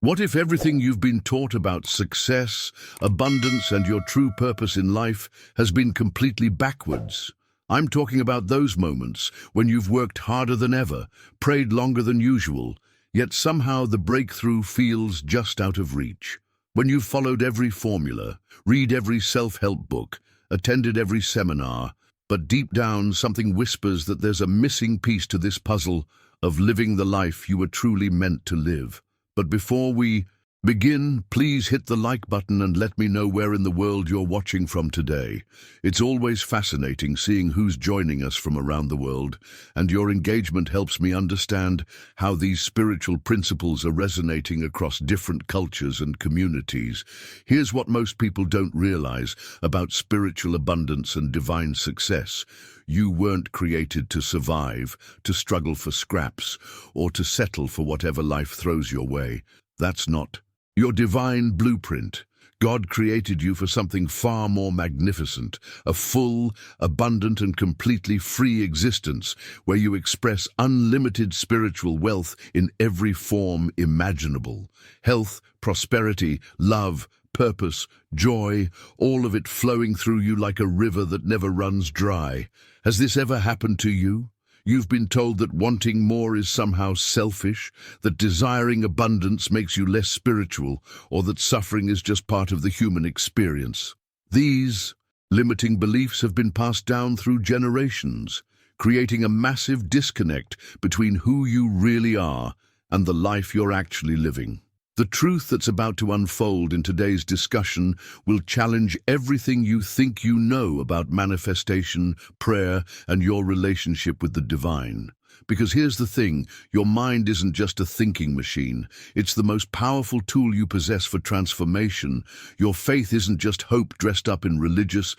What if everything you've been taught about success, abundance, and your true purpose in life has been completely backwards? I'm talking about those moments when you've worked harder than ever, prayed longer than usual, yet somehow the breakthrough feels just out of reach. When you've followed every formula, read every self-help book, attended every seminar, but deep down something whispers that there's a missing piece to this puzzle of living the life you were truly meant to live. But before we begin, please hit the like button and let me know where in the world you're watching from today. It's always fascinating seeing who's joining us from around the world, and your engagement helps me understand how these spiritual principles are resonating across different cultures and communities. Here's what most people don't realize about spiritual abundance and divine success. You weren't created to survive, to struggle for scraps, or to settle for whatever life throws your way. That's not your divine blueprint. God created you for something far more magnificent, a full, abundant, and completely free existence where you express unlimited spiritual wealth in every form imaginable. Health, prosperity, love, purpose, joy, all of it flowing through you like a river that never runs dry. Has this ever happened to you? You've been told that wanting more is somehow selfish, that desiring abundance makes you less spiritual, or that suffering is just part of the human experience. These limiting beliefs have been passed down through generations, creating a massive disconnect between who you really are and the life you're actually living. The truth that's about to unfold in today's discussion will challenge everything you think you know about manifestation, prayer, and your relationship with the divine. Because here's the thing, your mind isn't just a thinking machine. It's the most powerful tool you possess for transformation. Your faith isn't just hope dressed up in religious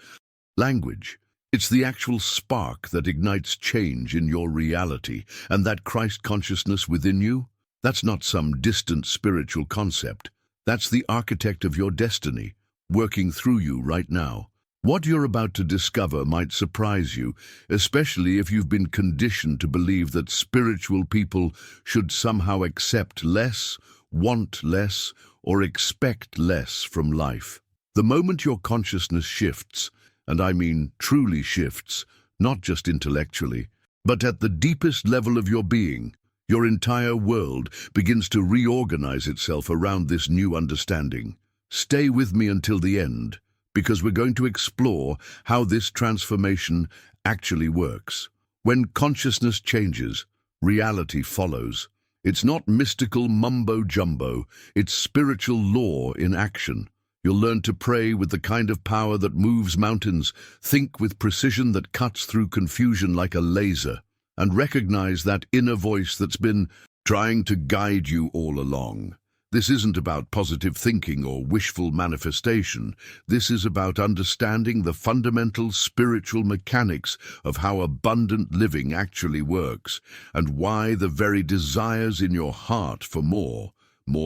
language. It's the actual spark that ignites change in your reality, and that Christ consciousness within you, that's not some distant spiritual concept. That's the architect of your destiny, working through you right now. What you're about to discover might surprise you, especially if you've been conditioned to believe that spiritual people should somehow accept less, want less, or expect less from life. The moment your consciousness shifts, and I mean truly shifts, not just intellectually, but at the deepest level of your being, your entire world begins to reorganize itself around this new understanding. Stay with me until the end, because we're going to explore how this transformation actually works. When consciousness changes, reality follows. It's not mystical mumbo-jumbo, it's spiritual law in action. You'll learn to pray with the kind of power that moves mountains, think with precision that cuts through confusion like a laser, and recognize that inner voice that's been trying to guide you all along. This isn't about positive thinking or wishful manifestation. This is about understanding the fundamental spiritual mechanics of how abundant living actually works, and why the very desires in your heart for more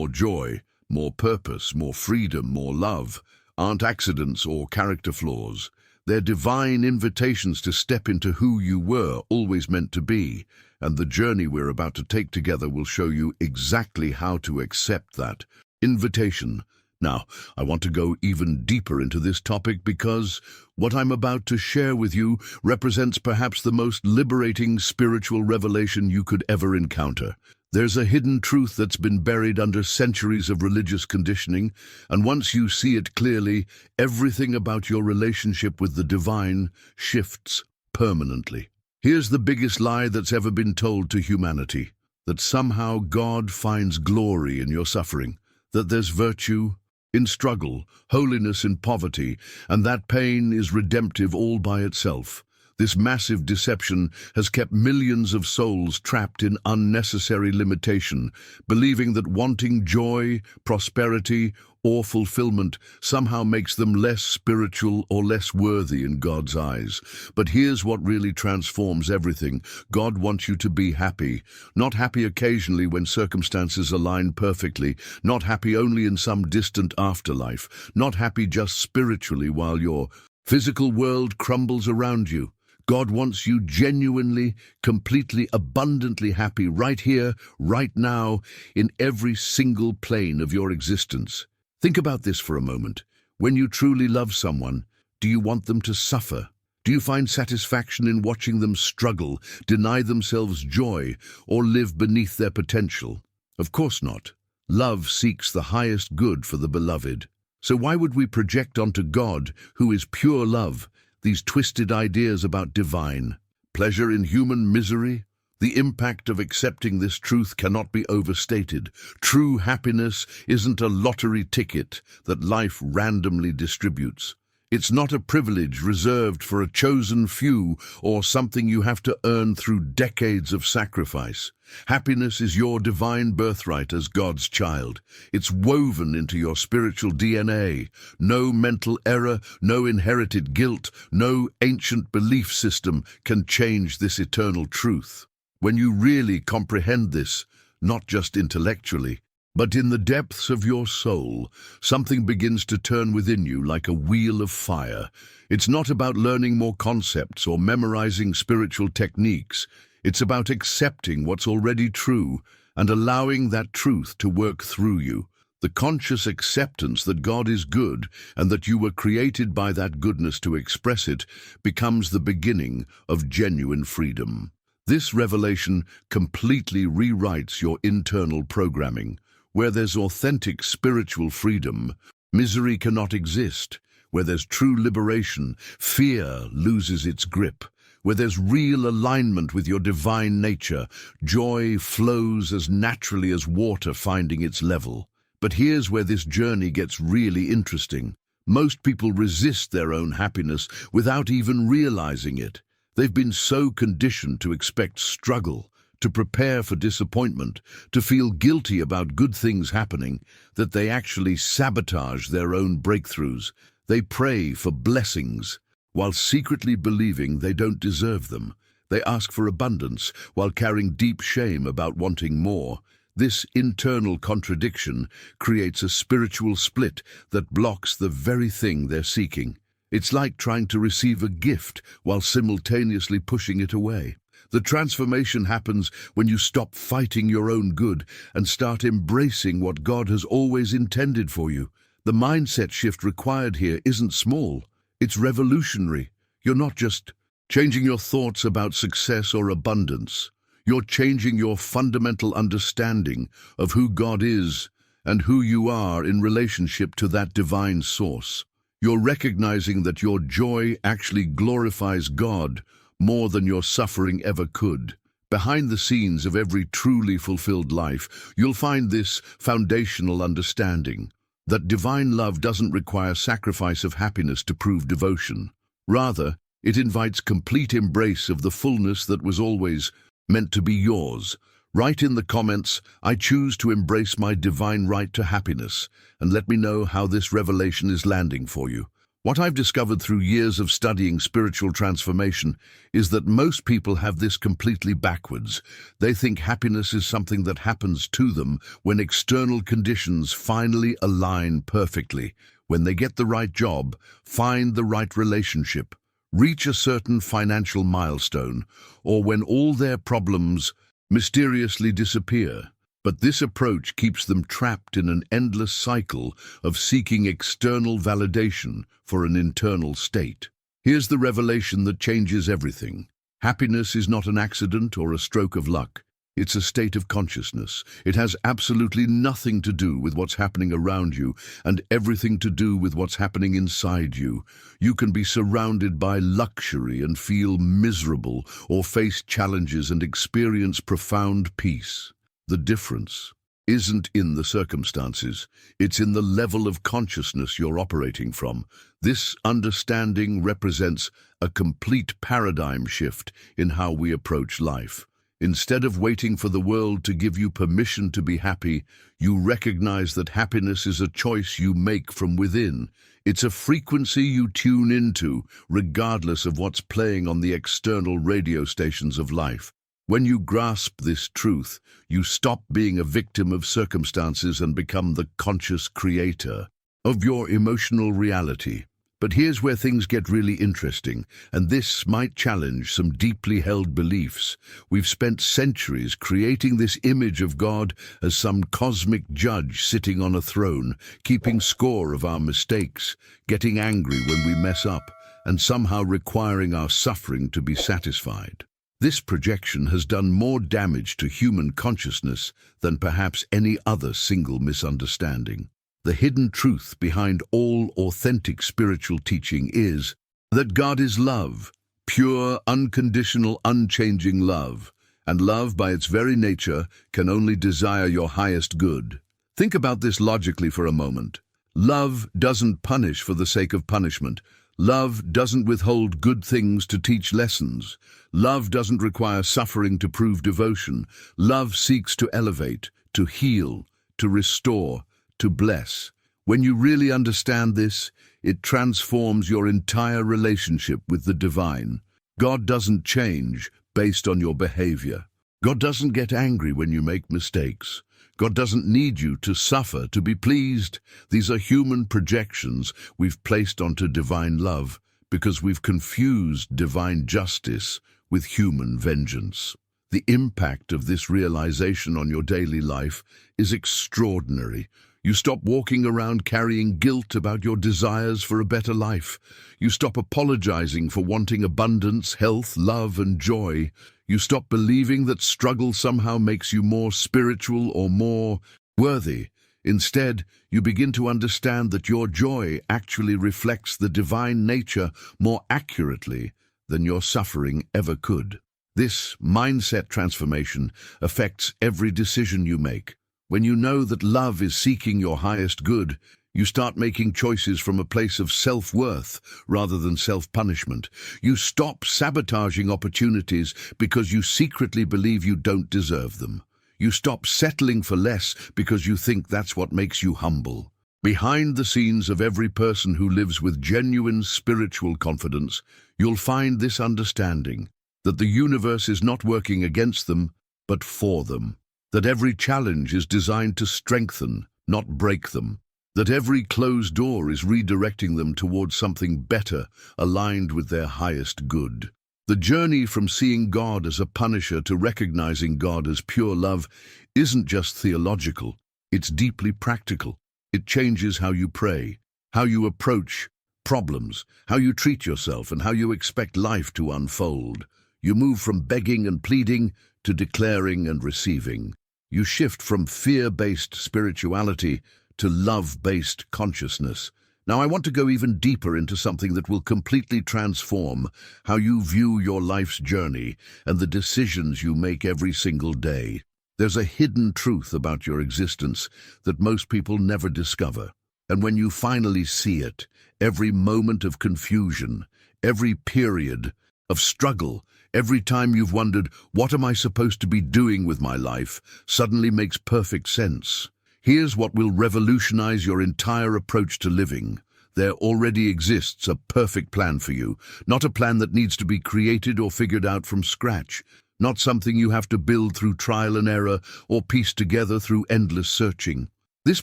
joy, more purpose, more freedom, more love, aren't accidents or character flaws. They're divine invitations to step into who you were always meant to be, and the journey we're about to take together will show you exactly how to accept that invitation. Now, I want to go even deeper into this topic because what I'm about to share with you represents perhaps the most liberating spiritual revelation you could ever encounter. There's a hidden truth that's been buried under centuries of religious conditioning, and once you see it clearly, everything about your relationship with the divine shifts permanently. Here's the biggest lie that's ever been told to humanity: that somehow God finds glory in your suffering, that there's virtue in struggle, holiness in poverty, and that pain is redemptive all by itself. This massive deception has kept millions of souls trapped in unnecessary limitation, believing that wanting joy, prosperity, or fulfillment somehow makes them less spiritual or less worthy in God's eyes. But here's what really transforms everything. God wants you to be happy. Not happy occasionally when circumstances align perfectly, not happy only in some distant afterlife, not happy just spiritually while your physical world crumbles around you. God wants you genuinely, completely, abundantly happy right here, right now, in every single plane of your existence. Think about this for a moment. When you truly love someone, do you want them to suffer? Do you find satisfaction in watching them struggle, deny themselves joy, or live beneath their potential? Of course not. Love seeks the highest good for the beloved. So why would we project onto God, who is pure love, these twisted ideas about divine pleasure in human misery? The impact of accepting this truth cannot be overstated. True happiness isn't a lottery ticket that life randomly distributes. It's not a privilege reserved for a chosen few or something you have to earn through decades of sacrifice. Happiness is your divine birthright as God's child. It's woven into your spiritual DNA. No mental error, no inherited guilt, no ancient belief system can change this eternal truth. When you really comprehend this, not just intellectually, but in the depths of your soul, something begins to turn within you like a wheel of fire. It's not about learning more concepts or memorizing spiritual techniques. It's about accepting what's already true and allowing that truth to work through you. The conscious acceptance that God is good and that you were created by that goodness to express it becomes the beginning of genuine freedom. This revelation completely rewrites your internal programming. Where there's authentic spiritual freedom, misery cannot exist. Where there's true liberation, fear loses its grip. Where there's real alignment with your divine nature, joy flows as naturally as water finding its level. But here's where this journey gets really interesting. Most people resist their own happiness without even realizing it. They've been so conditioned to expect struggle, to prepare for disappointment, to feel guilty about good things happening, that they actually sabotage their own breakthroughs. They pray for blessings, while secretly believing they don't deserve them. They ask for abundance, while carrying deep shame about wanting more. This internal contradiction creates a spiritual split that blocks the very thing they're seeking. It's like trying to receive a gift while simultaneously pushing it away. The transformation happens when you stop fighting your own good and start embracing what God has always intended for you. The mindset shift required here isn't small, it's revolutionary. You're not just changing your thoughts about success or abundance. You're changing your fundamental understanding of who God is and who you are in relationship to that divine source. You're recognizing that your joy actually glorifies God more than your suffering ever could. Behind the scenes of every truly fulfilled life, you'll find this foundational understanding that divine love doesn't require sacrifice of happiness to prove devotion. Rather, it invites complete embrace of the fullness that was always meant to be yours. Write in the comments, "I choose to embrace my divine right to happiness," and let me know how this revelation is landing for you. What I've discovered through years of studying spiritual transformation is that most people have this completely backwards. They think happiness is something that happens to them when external conditions finally align perfectly, when they get the right job, find the right relationship, reach a certain financial milestone, or when all their problems mysteriously disappear. But this approach keeps them trapped in an endless cycle of seeking external validation for an internal state. Here's the revelation that changes everything. Happiness is not an accident or a stroke of luck. It's a state of consciousness. It has absolutely nothing to do with what's happening around you and everything to do with what's happening inside you. You can be surrounded by luxury and feel miserable, or face challenges and experience profound peace. The difference isn't in the circumstances, it's in the level of consciousness you're operating from. This understanding represents a complete paradigm shift in how we approach life. Instead of waiting for the world to give you permission to be happy, you recognize that happiness is a choice you make from within. It's a frequency you tune into, regardless of what's playing on the external radio stations of life. When you grasp this truth, you stop being a victim of circumstances and become the conscious creator of your emotional reality. But here's where things get really interesting, and this might challenge some deeply held beliefs. We've spent centuries creating this image of God as some cosmic judge sitting on a throne, keeping score of our mistakes, getting angry when we mess up, and somehow requiring our suffering to be satisfied. This projection has done more damage to human consciousness than perhaps any other single misunderstanding. The hidden truth behind all authentic spiritual teaching is that God is love, pure, unconditional, unchanging love, and love by its very nature can only desire your highest good. Think about this logically for a moment. Love doesn't punish for the sake of punishment. Love doesn't withhold good things to teach lessons. Love doesn't require suffering to prove devotion. Love seeks to elevate, to heal, to restore, to bless. When you really understand this, it transforms your entire relationship with the divine. God doesn't change based on your behavior. God doesn't get angry when you make mistakes. God doesn't need you to suffer to be pleased. These are human projections we've placed onto divine love because we've confused divine justice with human vengeance. The impact of this realization on your daily life is extraordinary. You stop walking around carrying guilt about your desires for a better life. You stop apologizing for wanting abundance, health, love, and joy. You stop believing that struggle somehow makes you more spiritual or more worthy. Instead, you begin to understand that your joy actually reflects the divine nature more accurately than your suffering ever could. This mindset transformation affects every decision you make. When you know that love is seeking your highest good, you start making choices from a place of self-worth rather than self-punishment. You stop sabotaging opportunities because you secretly believe you don't deserve them. You stop settling for less because you think that's what makes you humble. Behind the scenes of every person who lives with genuine spiritual confidence, you'll find this understanding that the universe is not working against them, but for them. That every challenge is designed to strengthen, not break them. That every closed door is redirecting them towards something better, aligned with their highest good. The journey from seeing God as a punisher to recognizing God as pure love isn't just theological, it's deeply practical. It changes how you pray, how you approach problems, how you treat yourself, and how you expect life to unfold. You move from begging and pleading to declaring and receiving. You shift from fear-based spirituality to love-based consciousness. Now, I want to go even deeper into something that will completely transform how you view your life's journey and the decisions you make every single day. There's a hidden truth about your existence that most people never discover. And when you finally see it, every moment of confusion, every period of struggle, every time you've wondered, what am I supposed to be doing with my life, suddenly makes perfect sense. Here's what will revolutionize your entire approach to living. There already exists a perfect plan for you, not a plan that needs to be created or figured out from scratch, not something you have to build through trial and error or piece together through endless searching. This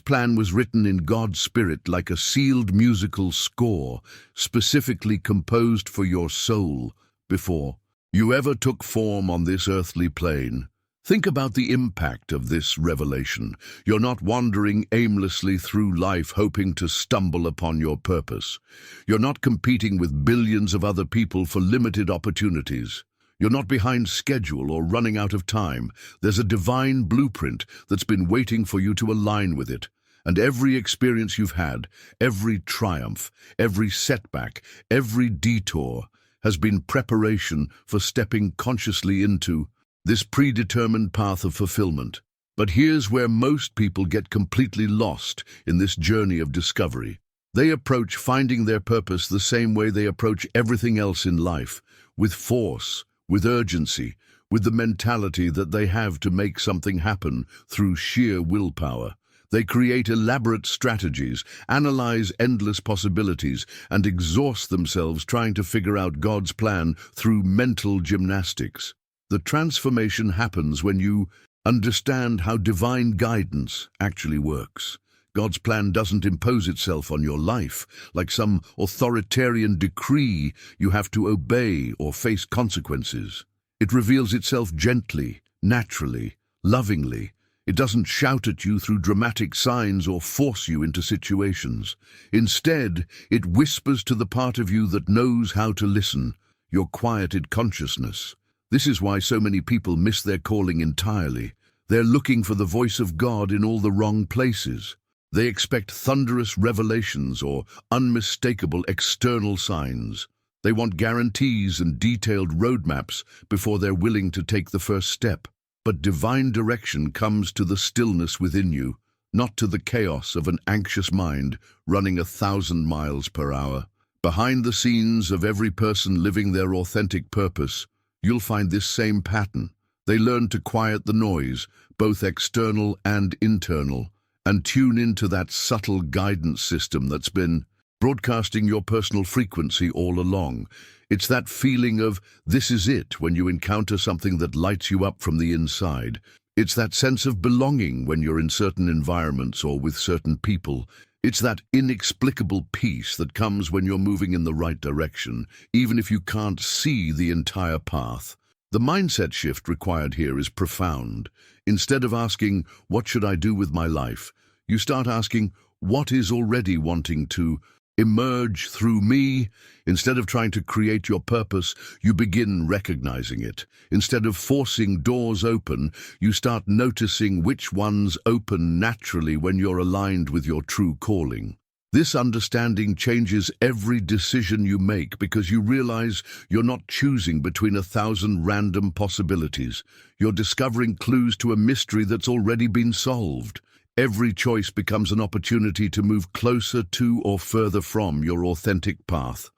plan was written in God's Spirit like a sealed musical score, specifically composed for your soul before you ever took form on this earthly plane. Think about the impact of this revelation. You're not wandering aimlessly through life hoping to stumble upon your purpose. You're not competing with billions of other people for limited opportunities. You're not behind schedule or running out of time. There's a divine blueprint that's been waiting for you to align with it. And every experience you've had, every triumph, every setback, every detour, has been preparation for stepping consciously into this predetermined path of fulfillment. But here's where most people get completely lost in this journey of discovery. They approach finding their purpose the same way they approach everything else in life, with force, with urgency, with the mentality that they have to make something happen through sheer willpower. They create elaborate strategies, analyze endless possibilities, and exhaust themselves trying to figure out God's plan through mental gymnastics. The transformation happens when you understand how divine guidance actually works. God's plan doesn't impose itself on your life like some authoritarian decree you have to obey or face consequences. It reveals itself gently, naturally, lovingly. It doesn't shout at you through dramatic signs or force you into situations. Instead, it whispers to the part of you that knows how to listen, your quieted consciousness. This is why so many people miss their calling entirely. They're looking for the voice of God in all the wrong places. They expect thunderous revelations or unmistakable external signs. They want guarantees and detailed roadmaps before they're willing to take the first step. But divine direction comes to the stillness within you, not to the chaos of an anxious mind running 1,000 miles per hour. Behind the scenes of every person living their authentic purpose, you'll find this same pattern. They learn to quiet the noise, both external and internal, and tune into that subtle guidance system that's been broadcasting your personal frequency all along. It's that feeling of this is it when you encounter something that lights you up from the inside. It's that sense of belonging when you're in certain environments or with certain people. It's that inexplicable peace that comes when you're moving in the right direction, even if you can't see the entire path. The mindset shift required here is profound. Instead of asking, "What should I do with my life?" you start asking, "What is already wanting to emerge through me?" Instead of trying to create your purpose, you begin recognizing it. Instead of forcing doors open, you start noticing which ones open naturally when you're aligned with your true calling. This understanding changes every decision you make because you realize you're not choosing between 1,000 random possibilities. You're discovering clues to a mystery that's already been solved. Every choice becomes an opportunity to move closer to or further from your authentic path.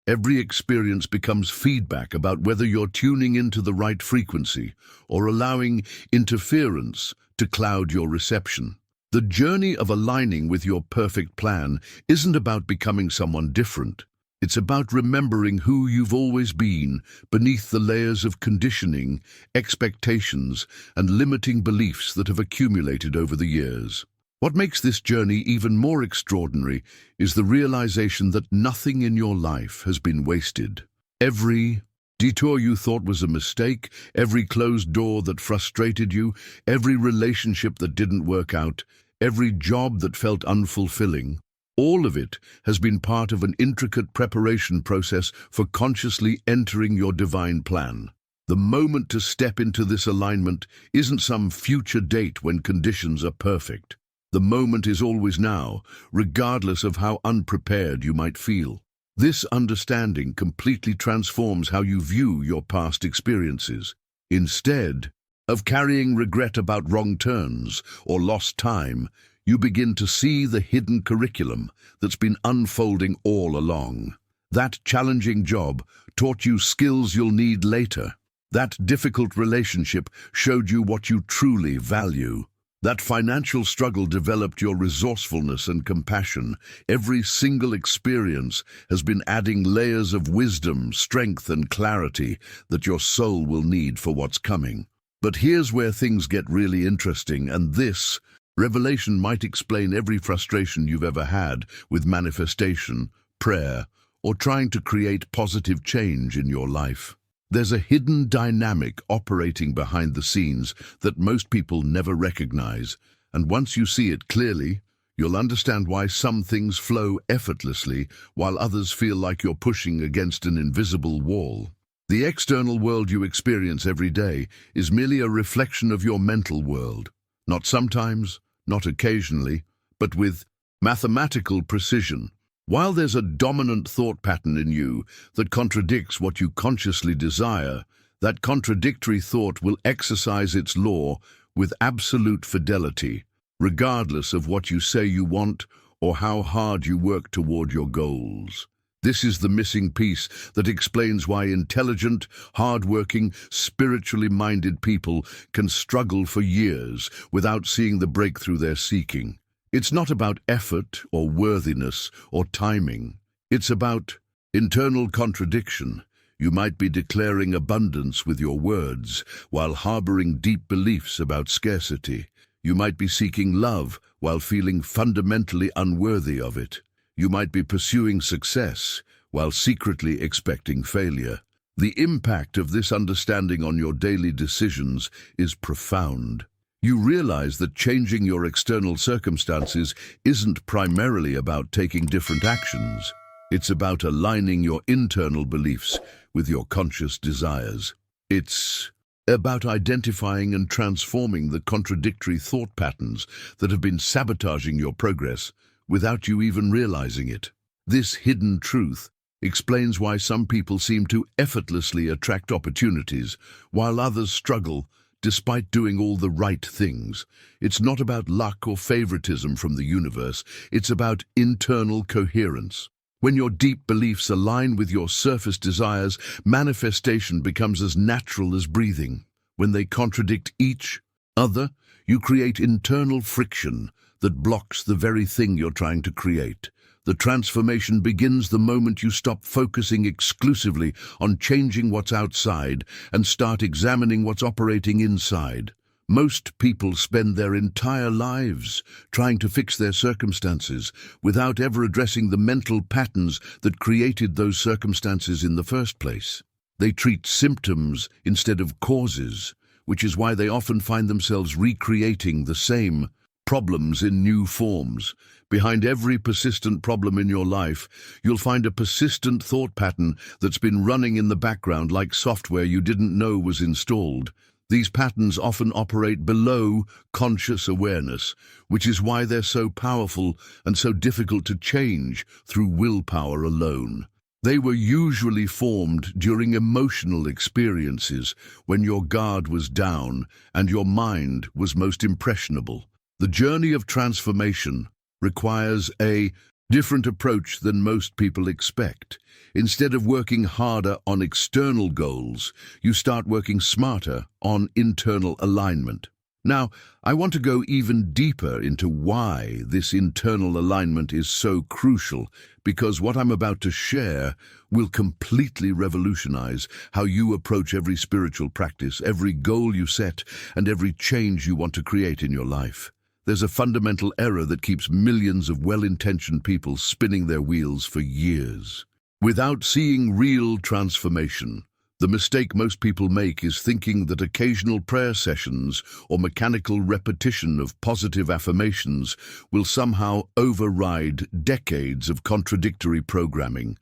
Every experience becomes feedback about whether you're tuning into the right frequency or allowing interference to cloud your reception. The journey of aligning with your perfect plan isn't about becoming someone different. It's about remembering who you've always been beneath the layers of conditioning, expectations, and limiting beliefs that have accumulated over the years. What makes this journey even more extraordinary is the realization that nothing in your life has been wasted. Every detour you thought was a mistake, every closed door that frustrated you, every relationship that didn't work out, every job that felt unfulfilling, all of it has been part of an intricate preparation process for consciously entering your divine plan. The moment to step into this alignment isn't some future date when conditions are perfect. The moment is always now, regardless of how unprepared you might feel. This understanding completely transforms how you view your past experiences. Instead of carrying regret about wrong turns or lost time, you begin to see the hidden curriculum that's been unfolding all along. That challenging job taught you skills you'll need later. That difficult relationship showed you what you truly value. That financial struggle developed your resourcefulness and compassion. Every single experience has been adding layers of wisdom, strength, and clarity that your soul will need for what's coming. But here's where things get really interesting, and this revelation might explain every frustration you've ever had with manifestation, prayer, or trying to create positive change in your life. There's a hidden dynamic operating behind the scenes that most people never recognize, and once you see it clearly, you'll understand why some things flow effortlessly while others feel like you're pushing against an invisible wall. The external world you experience every day is merely a reflection of your mental world. Not sometimes, not occasionally, but with mathematical precision. While there's a dominant thought pattern in you that contradicts what you consciously desire, that contradictory thought will exercise its law with absolute fidelity, regardless of what you say you want or how hard you work toward your goals. This is the missing piece that explains why intelligent, hard-working, spiritually minded people can struggle for years without seeing the breakthrough they're seeking. It's not about effort or worthiness or timing. It's about internal contradiction. You might be declaring abundance with your words while harboring deep beliefs about scarcity. You might be seeking love while feeling fundamentally unworthy of it. You might be pursuing success while secretly expecting failure. The impact of this understanding on your daily decisions is profound. You realize that changing your external circumstances isn't primarily about taking different actions. It's about aligning your internal beliefs with your conscious desires. It's about identifying and transforming the contradictory thought patterns that have been sabotaging your progress without you even realizing it. This hidden truth explains why some people seem to effortlessly attract opportunities, while others struggle despite doing all the right things. It's not about luck or favoritism from the universe, it's about internal coherence. When your deep beliefs align with your surface desires, manifestation becomes as natural as breathing. When they contradict each other, you create internal friction that blocks the very thing you're trying to create. The transformation begins the moment you stop focusing exclusively on changing what's outside and start examining what's operating inside. Most people spend their entire lives trying to fix their circumstances without ever addressing the mental patterns that created those circumstances in the first place. They treat symptoms instead of causes, which is why they often find themselves recreating the same problems in new forms. Behind every persistent problem in your life, you'll find a persistent thought pattern that's been running in the background like software you didn't know was installed. These patterns often operate below conscious awareness, which is why they're so powerful and so difficult to change through willpower alone. They were usually formed during emotional experiences when your guard was down and your mind was most impressionable. The journey of transformation requires a different approach than most people expect. Instead of working harder on external goals, you start working smarter on internal alignment. Now, I want to go even deeper into why this internal alignment is so crucial, because what I'm about to share will completely revolutionize how you approach every spiritual practice, every goal you set, and every change you want to create in your life. There's a fundamental error that keeps millions of well-intentioned people spinning their wheels for years without seeing real transformation. The mistake most people make is thinking that occasional prayer sessions or mechanical repetition of positive affirmations will somehow override decades of contradictory programming.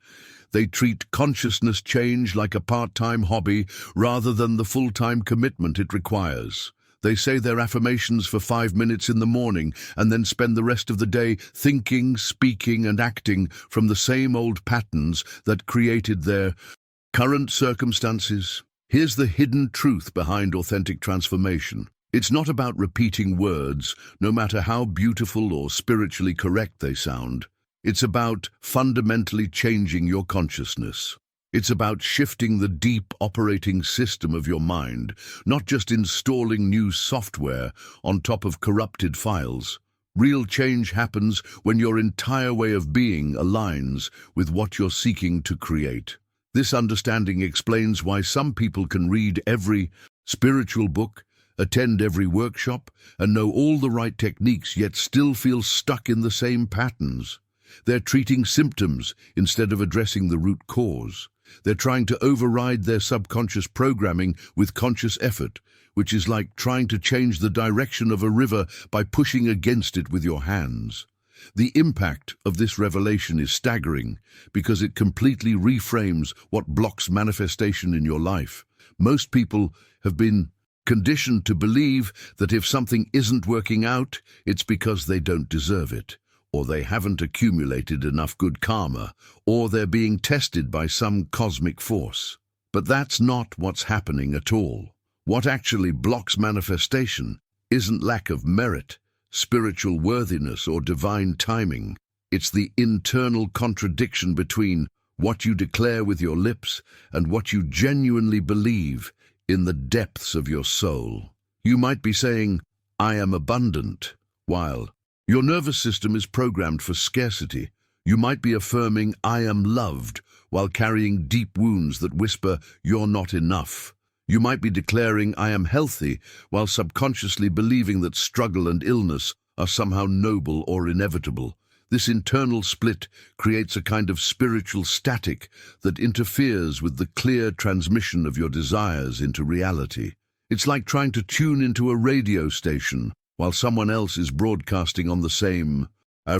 They treat consciousness change like a part-time hobby rather than the full-time commitment it requires. They say their affirmations for 5 minutes in the morning and then spend the rest of the day thinking, speaking, and acting from the same old patterns that created their current circumstances. Here's the hidden truth behind authentic transformation. It's not about repeating words, no matter how beautiful or spiritually correct they sound. It's about fundamentally changing your consciousness. It's about shifting the deep operating system of your mind, not just installing new software on top of corrupted files. Real change happens when your entire way of being aligns with what you're seeking to create. This understanding explains why some people can read every spiritual book, attend every workshop, and know all the right techniques, yet still feel stuck in the same patterns. They're treating symptoms instead of addressing the root cause. They're trying to override their subconscious programming with conscious effort, which is like trying to change the direction of a river by pushing against it with your hands. The impact of this revelation is staggering because it completely reframes what blocks manifestation in your life. Most people have been conditioned to believe that if something isn't working out, it's because they don't deserve it, or they haven't accumulated enough good karma, or they're being tested by some cosmic force. But that's not what's happening at all. What actually blocks manifestation isn't lack of merit, spiritual worthiness, or divine timing. It's the internal contradiction between what you declare with your lips and what you genuinely believe in the depths of your soul. You might be saying, "I am abundant," while your nervous system is programmed for scarcity. You might be affirming, "I am loved," while carrying deep wounds that whisper, "You're not enough." You might be declaring, "I am healthy," while subconsciously believing that struggle and illness are somehow noble or inevitable. This internal split creates a kind of spiritual static that interferes with the clear transmission of your desires into reality. It's like trying to tune into a radio station while someone else is broadcasting on the same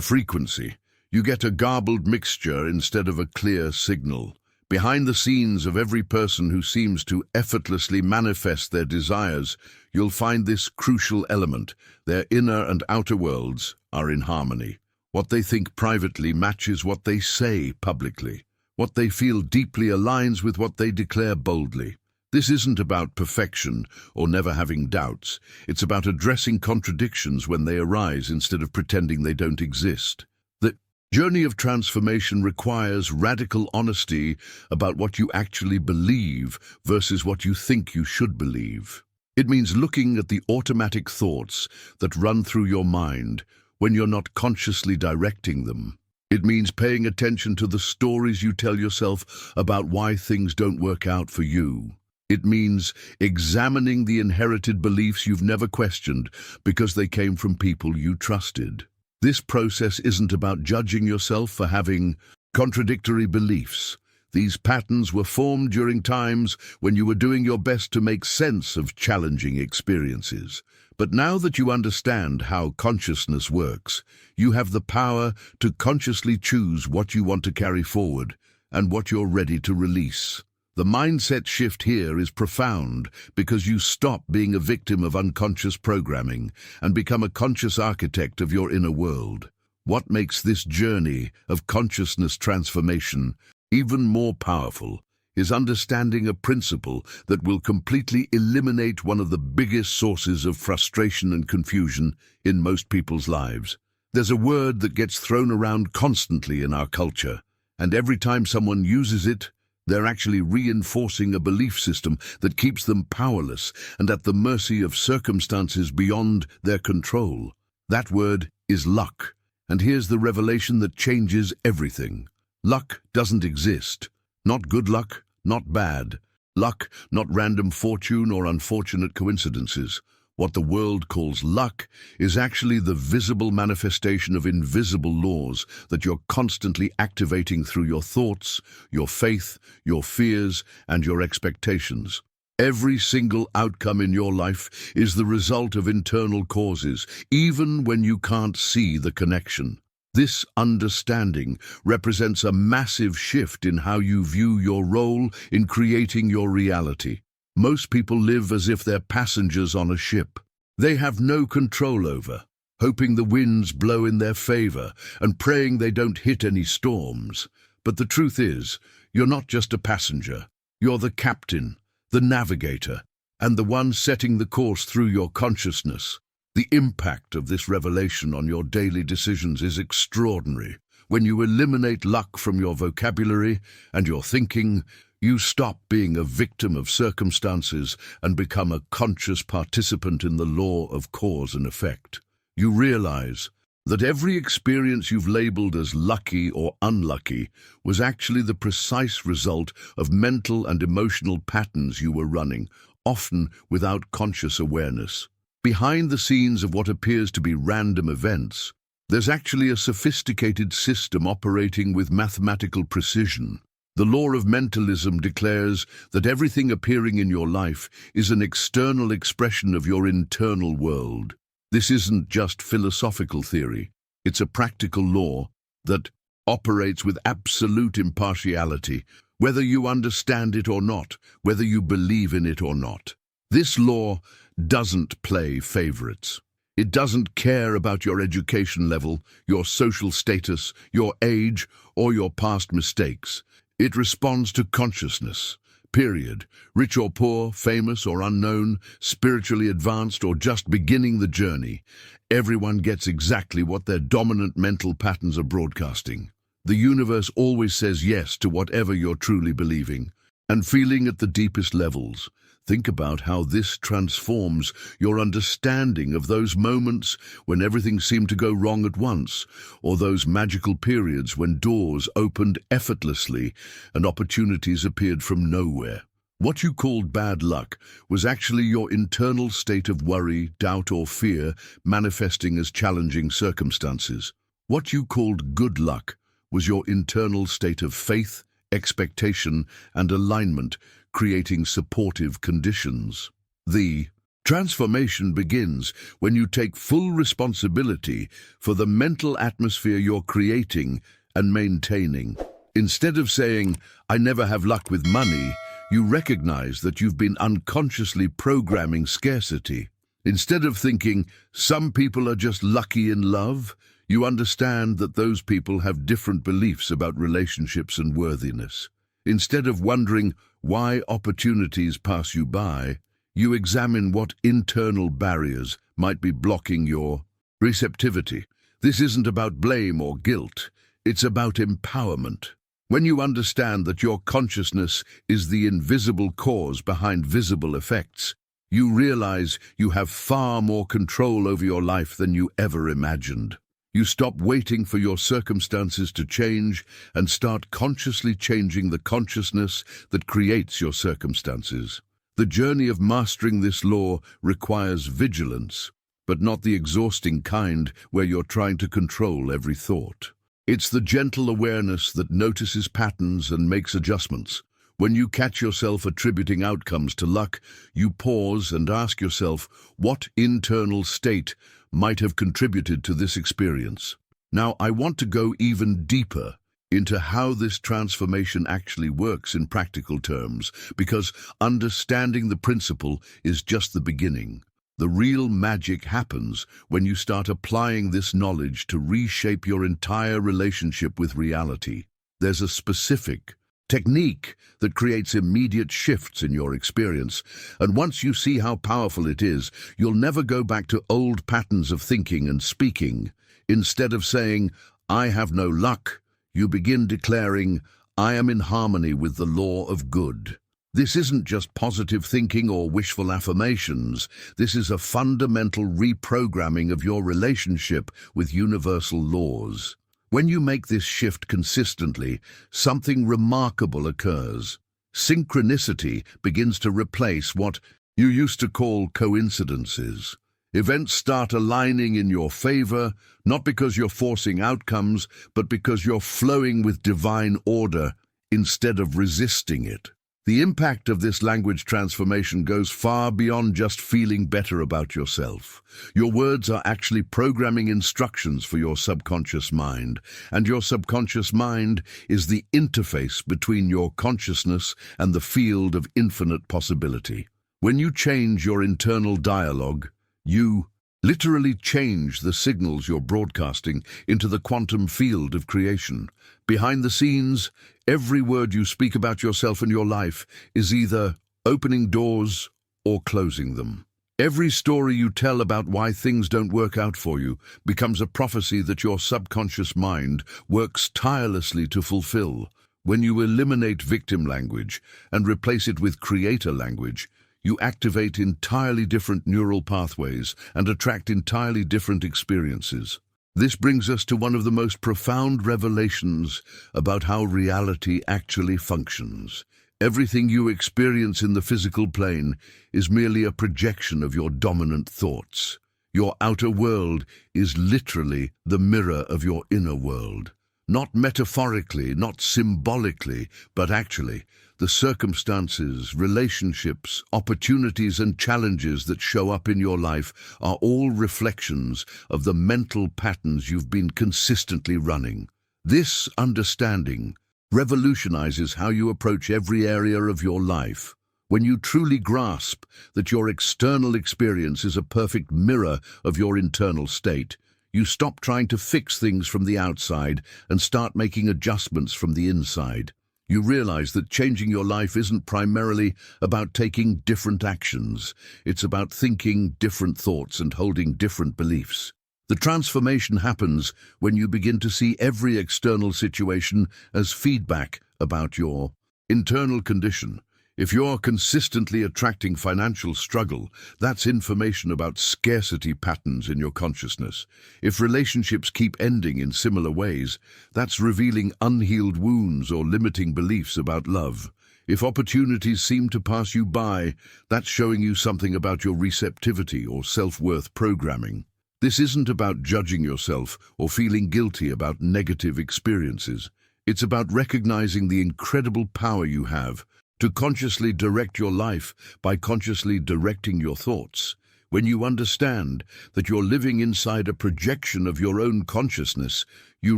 frequency. You get a garbled mixture instead of a clear signal. Behind the scenes of every person who seems to effortlessly manifest their desires, you'll find this crucial element. Their inner and outer worlds are in harmony. What they think privately matches what they say publicly. What they feel deeply aligns with what they declare boldly. This isn't about perfection or never having doubts. It's about addressing contradictions when they arise instead of pretending they don't exist. The journey of transformation requires radical honesty about what you actually believe versus what you think you should believe. It means looking at the automatic thoughts that run through your mind when you're not consciously directing them. It means paying attention to the stories you tell yourself about why things don't work out for you. It means examining the inherited beliefs you've never questioned because they came from people you trusted. This process isn't about judging yourself for having contradictory beliefs. These patterns were formed during times when you were doing your best to make sense of challenging experiences. But now that you understand how consciousness works, you have the power to consciously choose what you want to carry forward and what you're ready to release. The mindset shift here is profound because you stop being a victim of unconscious programming and become a conscious architect of your inner world. What makes this journey of consciousness transformation even more powerful is understanding a principle that will completely eliminate one of the biggest sources of frustration and confusion in most people's lives. There's a word that gets thrown around constantly in our culture, and every time someone uses it, they're actually reinforcing a belief system that keeps them powerless and at the mercy of circumstances beyond their control. That word is luck. And here's the revelation that changes everything. Luck doesn't exist. Not good luck, not bad. Luck, not random fortune or unfortunate coincidences. What the world calls luck is actually the visible manifestation of invisible laws that you're constantly activating through your thoughts, your faith, your fears, and your expectations. Every single outcome in your life is the result of internal causes, even when you can't see the connection. This understanding represents a massive shift in how you view your role in creating your reality. Most people live as if they're passengers on a ship. They have no control over, hoping the winds blow in their favor and praying they don't hit any storms. But the truth is, you're not just a passenger. You're the captain, the navigator, and the one setting the course through your consciousness. The impact of this revelation on your daily decisions is extraordinary. When you eliminate luck from your vocabulary and your thinking, you stop being a victim of circumstances and become a conscious participant in the law of cause and effect. You realize that every experience you've labeled as lucky or unlucky was actually the precise result of mental and emotional patterns you were running, often without conscious awareness. Behind the scenes of what appears to be random events, there's actually a sophisticated system operating with mathematical precision. The law of mentalism declares that everything appearing in your life is an external expression of your internal world. This isn't just philosophical theory. It's a practical law that operates with absolute impartiality, whether you understand it or not, whether you believe in it or not. This law doesn't play favorites. It doesn't care about your education level, your social status, your age, or your past mistakes. It responds to consciousness, period. Rich or poor, famous or unknown, spiritually advanced or just beginning the journey. Everyone gets exactly what their dominant mental patterns are broadcasting. The universe always says yes to whatever you're truly believing and feeling at the deepest levels. Think about how this transforms your understanding of those moments when everything seemed to go wrong at once, or those magical periods when doors opened effortlessly and opportunities appeared from nowhere. What you called bad luck was actually your internal state of worry, doubt, or fear manifesting as challenging circumstances. What you called good luck was your internal state of faith, expectation, and alignment, creating supportive conditions. The transformation begins when you take full responsibility for the mental atmosphere you're creating and maintaining. Instead of saying, "I never have luck with money," you recognize that you've been unconsciously programming scarcity. Instead of thinking, "Some people are just lucky in love," you understand that those people have different beliefs about relationships and worthiness. Instead of wondering why opportunities pass you by, you examine what internal barriers might be blocking your receptivity. This isn't about blame or guilt, it's about empowerment. When you understand that your consciousness is the invisible cause behind visible effects, you realize you have far more control over your life than you ever imagined. You stop waiting for your circumstances to change and start consciously changing the consciousness that creates your circumstances. The journey of mastering this law requires vigilance, but not the exhausting kind where you're trying to control every thought. It's the gentle awareness that notices patterns and makes adjustments. When you catch yourself attributing outcomes to luck, you pause and ask yourself what internal state might have contributed to this experience. Now, I want to go even deeper into how this transformation actually works in practical terms, because understanding the principle is just the beginning. The real magic happens when you start applying this knowledge to reshape your entire relationship with reality. There's a specific technique that creates immediate shifts in your experience, and once you see how powerful it is, you'll never go back to old patterns of thinking and speaking. Instead of saying, "I have no luck," you begin declaring, "I am in harmony with the law of good." This isn't just positive thinking or wishful affirmations. This is a fundamental reprogramming of your relationship with universal laws. When you make this shift consistently, something remarkable occurs. Synchronicity begins to replace what you used to call coincidences. Events start aligning in your favor, not because you're forcing outcomes, but because you're flowing with divine order instead of resisting it. The impact of this language transformation goes far beyond just feeling better about yourself. Your words are actually programming instructions for your subconscious mind, and your subconscious mind is the interface between your consciousness and the field of infinite possibility. When you change your internal dialogue, you literally change the signals you're broadcasting into the quantum field of creation. Behind the scenes, every word you speak about yourself and your life is either opening doors or closing them. Every story you tell about why things don't work out for you becomes a prophecy that your subconscious mind works tirelessly to fulfill. When you eliminate victim language and replace it with creator language, you activate entirely different neural pathways and attract entirely different experiences. This brings us to one of the most profound revelations about how reality actually functions. Everything you experience in the physical plane is merely a projection of your dominant thoughts. Your outer world is literally the mirror of your inner world. Not metaphorically, not symbolically, but actually. The circumstances, relationships, opportunities, and challenges that show up in your life are all reflections of the mental patterns you've been consistently running. This understanding revolutionizes how you approach every area of your life. When you truly grasp that your external experience is a perfect mirror of your internal state, you stop trying to fix things from the outside and start making adjustments from the inside. You realize that changing your life isn't primarily about taking different actions. It's about thinking different thoughts and holding different beliefs. The transformation happens when you begin to see every external situation as feedback about your internal condition. If you're consistently attracting financial struggle, that's information about scarcity patterns in your consciousness. If relationships keep ending in similar ways, that's revealing unhealed wounds or limiting beliefs about love. If opportunities seem to pass you by, that's showing you something about your receptivity or self-worth programming. This isn't about judging yourself or feeling guilty about negative experiences. It's about recognizing the incredible power you have to consciously direct your life by consciously directing your thoughts. When you understand that you're living inside a projection of your own consciousness, you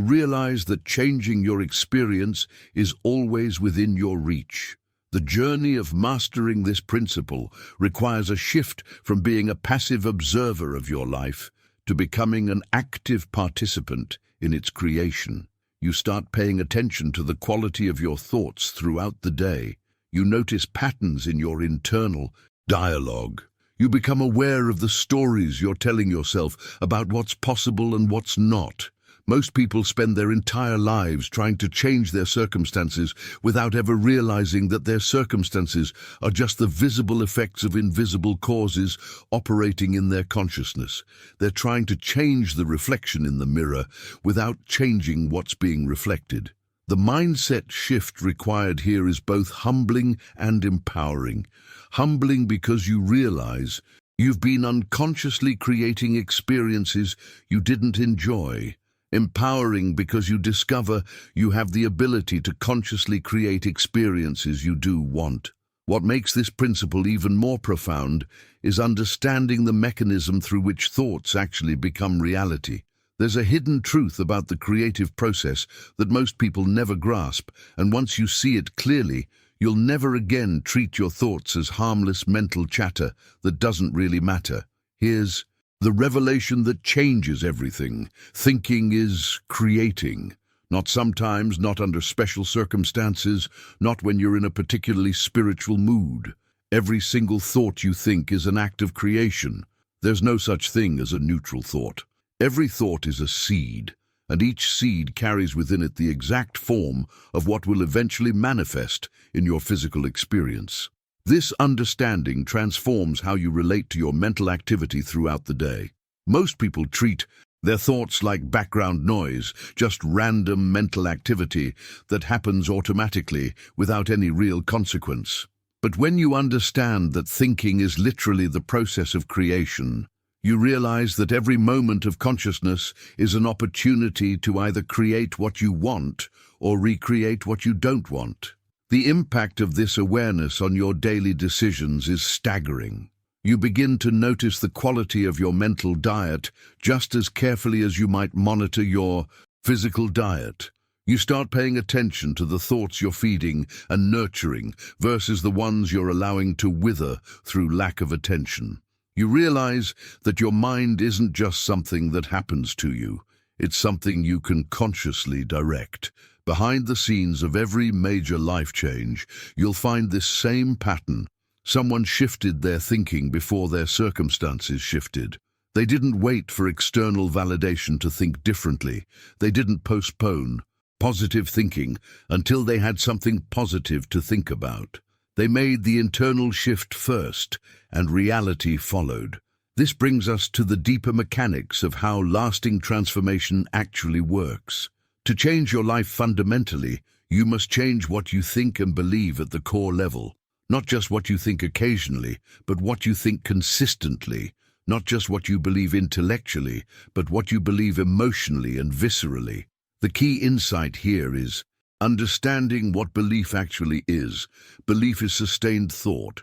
realize that changing your experience is always within your reach. The journey of mastering this principle requires a shift from being a passive observer of your life to becoming an active participant in its creation. You start paying attention to the quality of your thoughts throughout the day. You notice patterns in your internal dialogue. You become aware of the stories you're telling yourself about what's possible and what's not. Most people spend their entire lives trying to change their circumstances without ever realizing that their circumstances are just the visible effects of invisible causes operating in their consciousness. They're trying to change the reflection in the mirror without changing what's being reflected. The mindset shift required here is both humbling and empowering. Humbling because you realize you've been unconsciously creating experiences you didn't enjoy. Empowering because you discover you have the ability to consciously create experiences you do want. What makes this principle even more profound is understanding the mechanism through which thoughts actually become reality. There's a hidden truth about the creative process that most people never grasp, and once you see it clearly, you'll never again treat your thoughts as harmless mental chatter that doesn't really matter. Here's the revelation that changes everything. Thinking is creating. Not sometimes, not under special circumstances, not when you're in a particularly spiritual mood. Every single thought you think is an act of creation. There's no such thing as a neutral thought. Every thought is a seed, and each seed carries within it the exact form of what will eventually manifest in your physical experience. This understanding transforms how you relate to your mental activity throughout the day. Most people treat their thoughts like background noise, just random mental activity that happens automatically without any real consequence. But when you understand that thinking is literally the process of creation, you realize that every moment of consciousness is an opportunity to either create what you want or recreate what you don't want. The impact of this awareness on your daily decisions is staggering. You begin to notice the quality of your mental diet just as carefully as you might monitor your physical diet. You start paying attention to the thoughts you're feeding and nurturing versus the ones you're allowing to wither through lack of attention. You realize that your mind isn't just something that happens to you. It's something you can consciously direct. Behind the scenes of every major life change, you'll find this same pattern. Someone shifted their thinking before their circumstances shifted. They didn't wait for external validation to think differently. They didn't postpone positive thinking until they had something positive to think about. They made the internal shift first, and reality followed. This brings us to the deeper mechanics of how lasting transformation actually works. To change your life fundamentally, you must change what you think and believe at the core level. Not just what you think occasionally, but what you think consistently. Not just what you believe intellectually, but what you believe emotionally and viscerally. The key insight here is understanding what belief actually is. Belief is sustained thought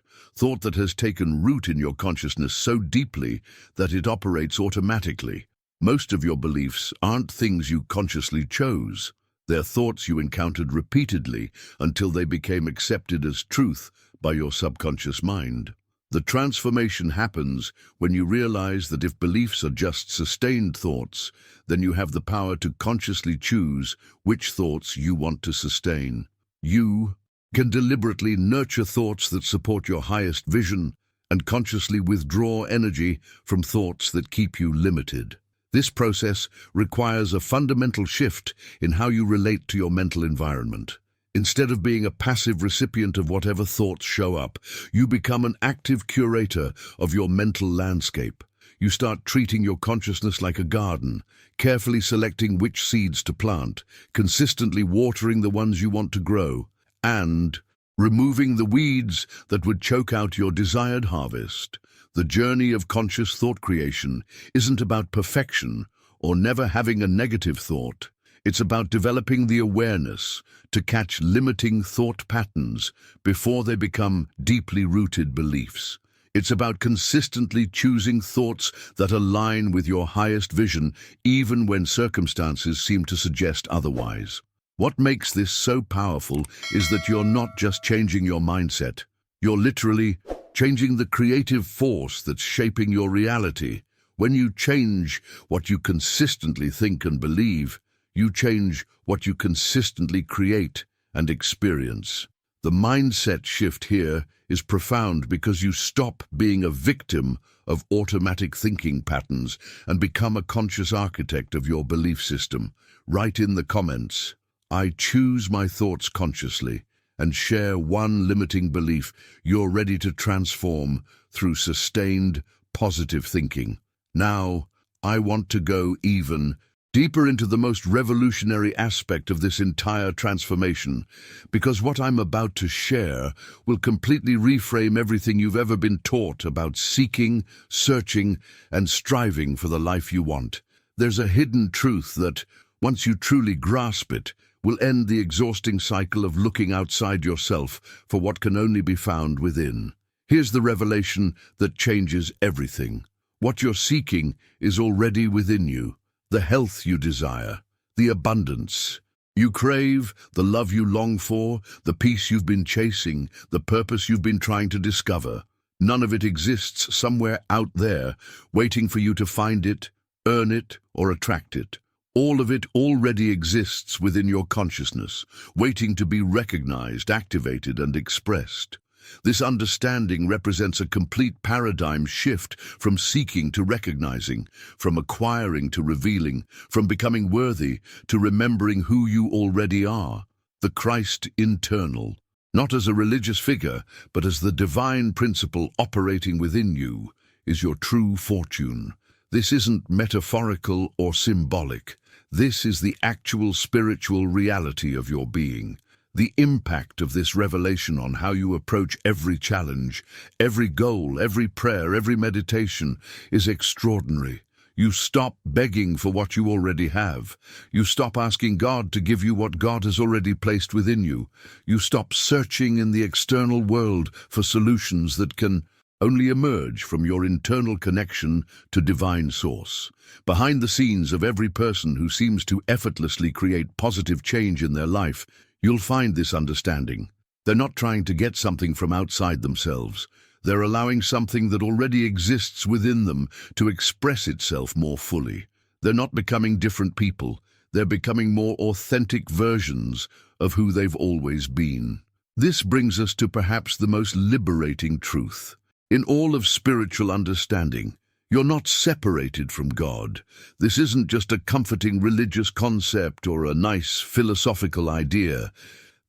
that has taken root in your consciousness so deeply that it operates automatically. Most of your beliefs aren't things you consciously chose. They're thoughts you encountered repeatedly until they became accepted as truth by your subconscious mind. The transformation happens when you realize that if beliefs are just sustained thoughts, then you have the power to consciously choose which thoughts you want to sustain. You can deliberately nurture thoughts that support your highest vision and consciously withdraw energy from thoughts that keep you limited. This process requires a fundamental shift in how you relate to your mental environment. Instead of being a passive recipient of whatever thoughts show up, you become an active curator of your mental landscape. You start treating your consciousness like a garden, carefully selecting which seeds to plant, consistently watering the ones you want to grow, and removing the weeds that would choke out your desired harvest. The journey of conscious thought creation isn't about perfection or never having a negative thought. It's about developing the awareness to catch limiting thought patterns before they become deeply rooted beliefs. It's about consistently choosing thoughts that align with your highest vision, even when circumstances seem to suggest otherwise. What makes this so powerful is that you're not just changing your mindset. You're literally changing the creative force that's shaping your reality. When you change what you consistently think and believe, you change what you consistently create and experience. The mindset shift here is profound because you stop being a victim of automatic thinking patterns and become a conscious architect of your belief system. Write in the comments, "I choose my thoughts consciously," and share one limiting belief you're ready to transform through sustained, positive thinking. Now, I want to go even deeper into the most revolutionary aspect of this entire transformation, because what I'm about to share will completely reframe everything you've ever been taught about seeking, searching, and striving for the life you want. There's a hidden truth that, once you truly grasp it, will end the exhausting cycle of looking outside yourself for what can only be found within. Here's the revelation that changes everything. What you're seeking is already within you. The health you desire, the abundance you crave, the love you long for, the peace you've been chasing, the purpose you've been trying to discover. None of it exists somewhere out there, waiting for you to find it, earn it, or attract it. All of it already exists within your consciousness, waiting to be recognized, activated, and expressed. This understanding represents a complete paradigm shift from seeking to recognizing, from acquiring to revealing, from becoming worthy to remembering who you already are, the Christ internal, not as a religious figure, but as the divine principle operating within you, is your true fortune. This isn't metaphorical or symbolic. This is the actual spiritual reality of your being. The impact of this revelation on how you approach every challenge, every goal, every prayer, every meditation is extraordinary. You stop begging for what you already have. You stop asking God to give you what God has already placed within you. You stop searching in the external world for solutions that can only emerge from your internal connection to divine source. Behind the scenes of every person who seems to effortlessly create positive change in their life, you'll find this understanding. They're not trying to get something from outside themselves. They're allowing something that already exists within them to express itself more fully. They're not becoming different people. They're becoming more authentic versions of who they've always been. This brings us to perhaps the most liberating truth. In all of spiritual understanding, you're not separated from God. This isn't just a comforting religious concept or a nice philosophical idea.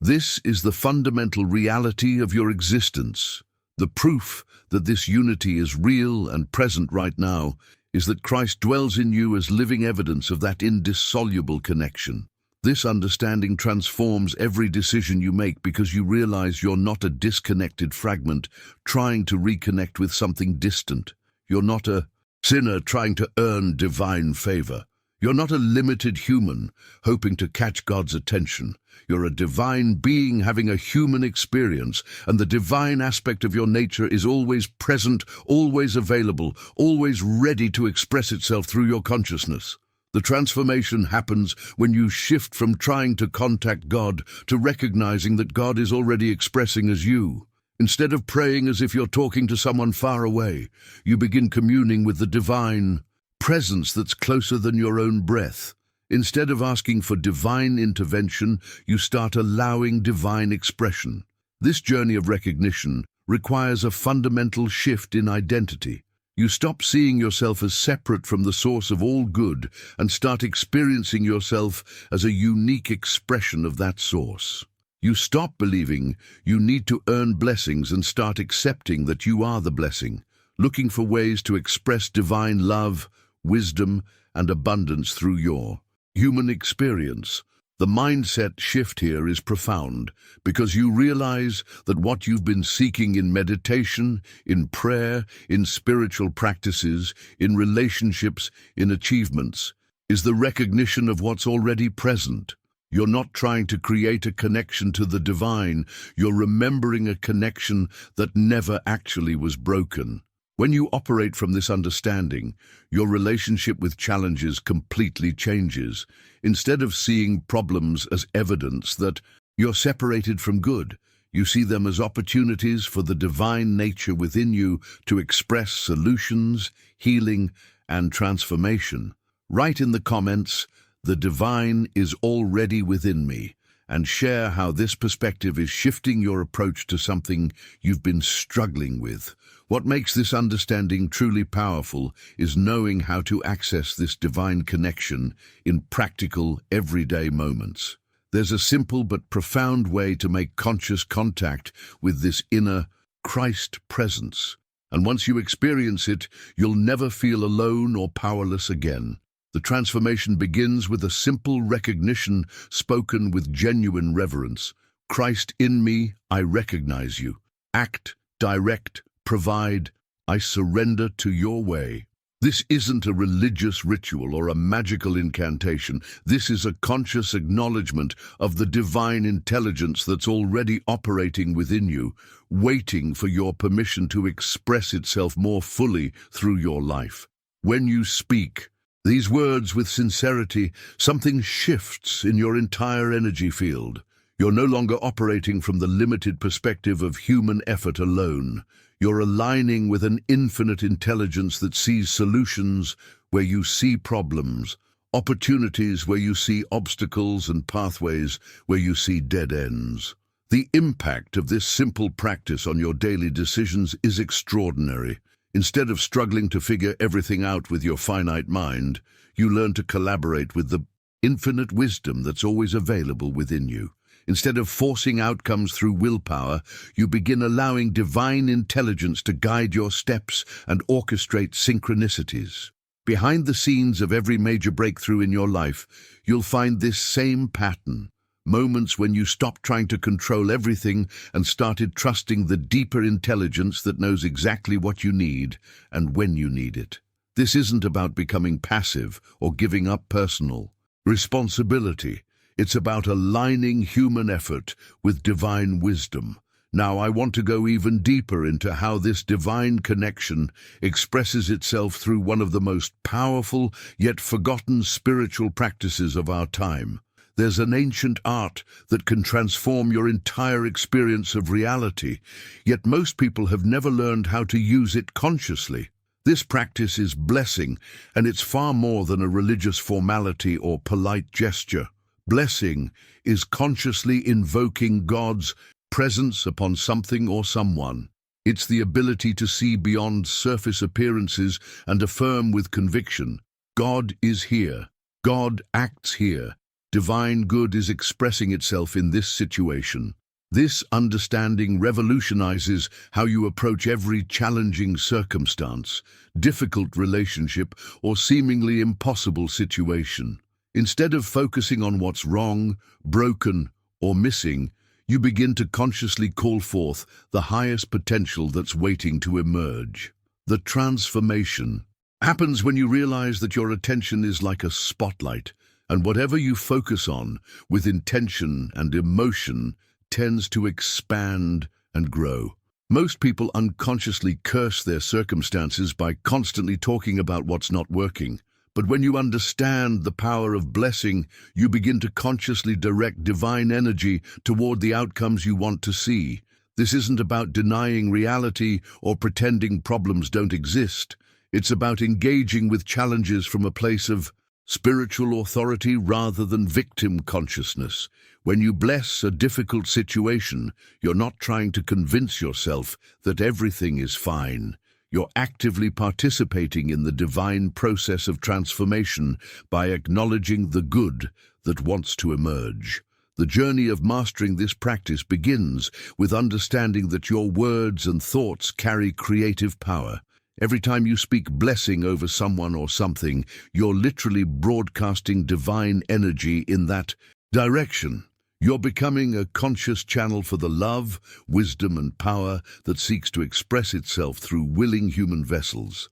This is the fundamental reality of your existence. The proof that this unity is real and present right now is that Christ dwells in you as living evidence of that indissoluble connection. This understanding transforms every decision you make because you realize you're not a disconnected fragment trying to reconnect with something distant. You're not a sinner trying to earn divine favor. You're not a limited human hoping to catch God's attention. You're a divine being having a human experience, and the divine aspect of your nature is always present, always available, always ready to express itself through your consciousness. The transformation happens when you shift from trying to contact God to recognizing that God is already expressing as you. Instead of praying as if you're talking to someone far away, you begin communing with the divine presence that's closer than your own breath. Instead of asking for divine intervention, you start allowing divine expression. This journey of recognition requires a fundamental shift in identity. You stop seeing yourself as separate from the source of all good and start experiencing yourself as a unique expression of that source. You stop believing you need to earn blessings and start accepting that you are the blessing, looking for ways to express divine love, wisdom, and abundance through your human experience. The mindset shift here is profound because you realize that what you've been seeking in meditation, in prayer, in spiritual practices, in relationships, in achievements, is the recognition of what's already present. You're not trying to create a connection to the divine, you're remembering a connection that never actually was broken. When you operate from this understanding, your relationship with challenges completely changes. Instead of seeing problems as evidence that you're separated from good, you see them as opportunities for the divine nature within you to express solutions, healing, and transformation. Write in the comments, "The divine is already within me," and share how this perspective is shifting your approach to something you've been struggling with. What makes this understanding truly powerful is knowing how to access this divine connection in practical, everyday moments. There's a simple but profound way to make conscious contact with this inner Christ presence. And once you experience it, you'll never feel alone or powerless again. The transformation begins with a simple recognition spoken with genuine reverence. Christ in me, I recognize you. Act, direct, provide, I surrender to your way. This isn't a religious ritual or a magical incantation. This is a conscious acknowledgement of the divine intelligence that's already operating within you, waiting for your permission to express itself more fully through your life. When you speak these words with sincerity, something shifts in your entire energy field. You're no longer operating from the limited perspective of human effort alone. You're aligning with an infinite intelligence that sees solutions where you see problems, opportunities where you see obstacles, and pathways where you see dead ends. The impact of this simple practice on your daily decisions is extraordinary. Instead of struggling to figure everything out with your finite mind, you learn to collaborate with the infinite wisdom that's always available within you. Instead of forcing outcomes through willpower, you begin allowing divine intelligence to guide your steps and orchestrate synchronicities. Behind the scenes of every major breakthrough in your life, you'll find this same pattern. Moments when you stopped trying to control everything and started trusting the deeper intelligence that knows exactly what you need and when you need it. This isn't about becoming passive or giving up personal responsibility. It's about aligning human effort with divine wisdom. Now, I want to go even deeper into how this divine connection expresses itself through one of the most powerful yet forgotten spiritual practices of our time. There's an ancient art that can transform your entire experience of reality, yet most people have never learned how to use it consciously. This practice is blessing, and it's far more than a religious formality or polite gesture. Blessing is consciously invoking God's presence upon something or someone. It's the ability to see beyond surface appearances and affirm with conviction, God is here. God acts here. Divine good is expressing itself in this situation. This understanding revolutionizes how you approach every challenging circumstance, difficult relationship, or seemingly impossible situation. Instead of focusing on what's wrong, broken, or missing, you begin to consciously call forth the highest potential that's waiting to emerge. The transformation happens when you realize that your attention is like a spotlight, and whatever you focus on with intention and emotion tends to expand and grow. Most people unconsciously curse their circumstances by constantly talking about what's not working. But when you understand the power of blessing, you begin to consciously direct divine energy toward the outcomes you want to see. This isn't about denying reality or pretending problems don't exist. It's about engaging with challenges from a place of spiritual authority rather than victim consciousness. When you bless a difficult situation, you're not trying to convince yourself that everything is fine. You're actively participating in the divine process of transformation by acknowledging the good that wants to emerge. The journey of mastering this practice begins with understanding that your words and thoughts carry creative power. Every time you speak blessing over someone or something, you're literally broadcasting divine energy in that Direction. You're becoming a conscious channel for the love, wisdom, and power that seeks to express itself through willing human vessels.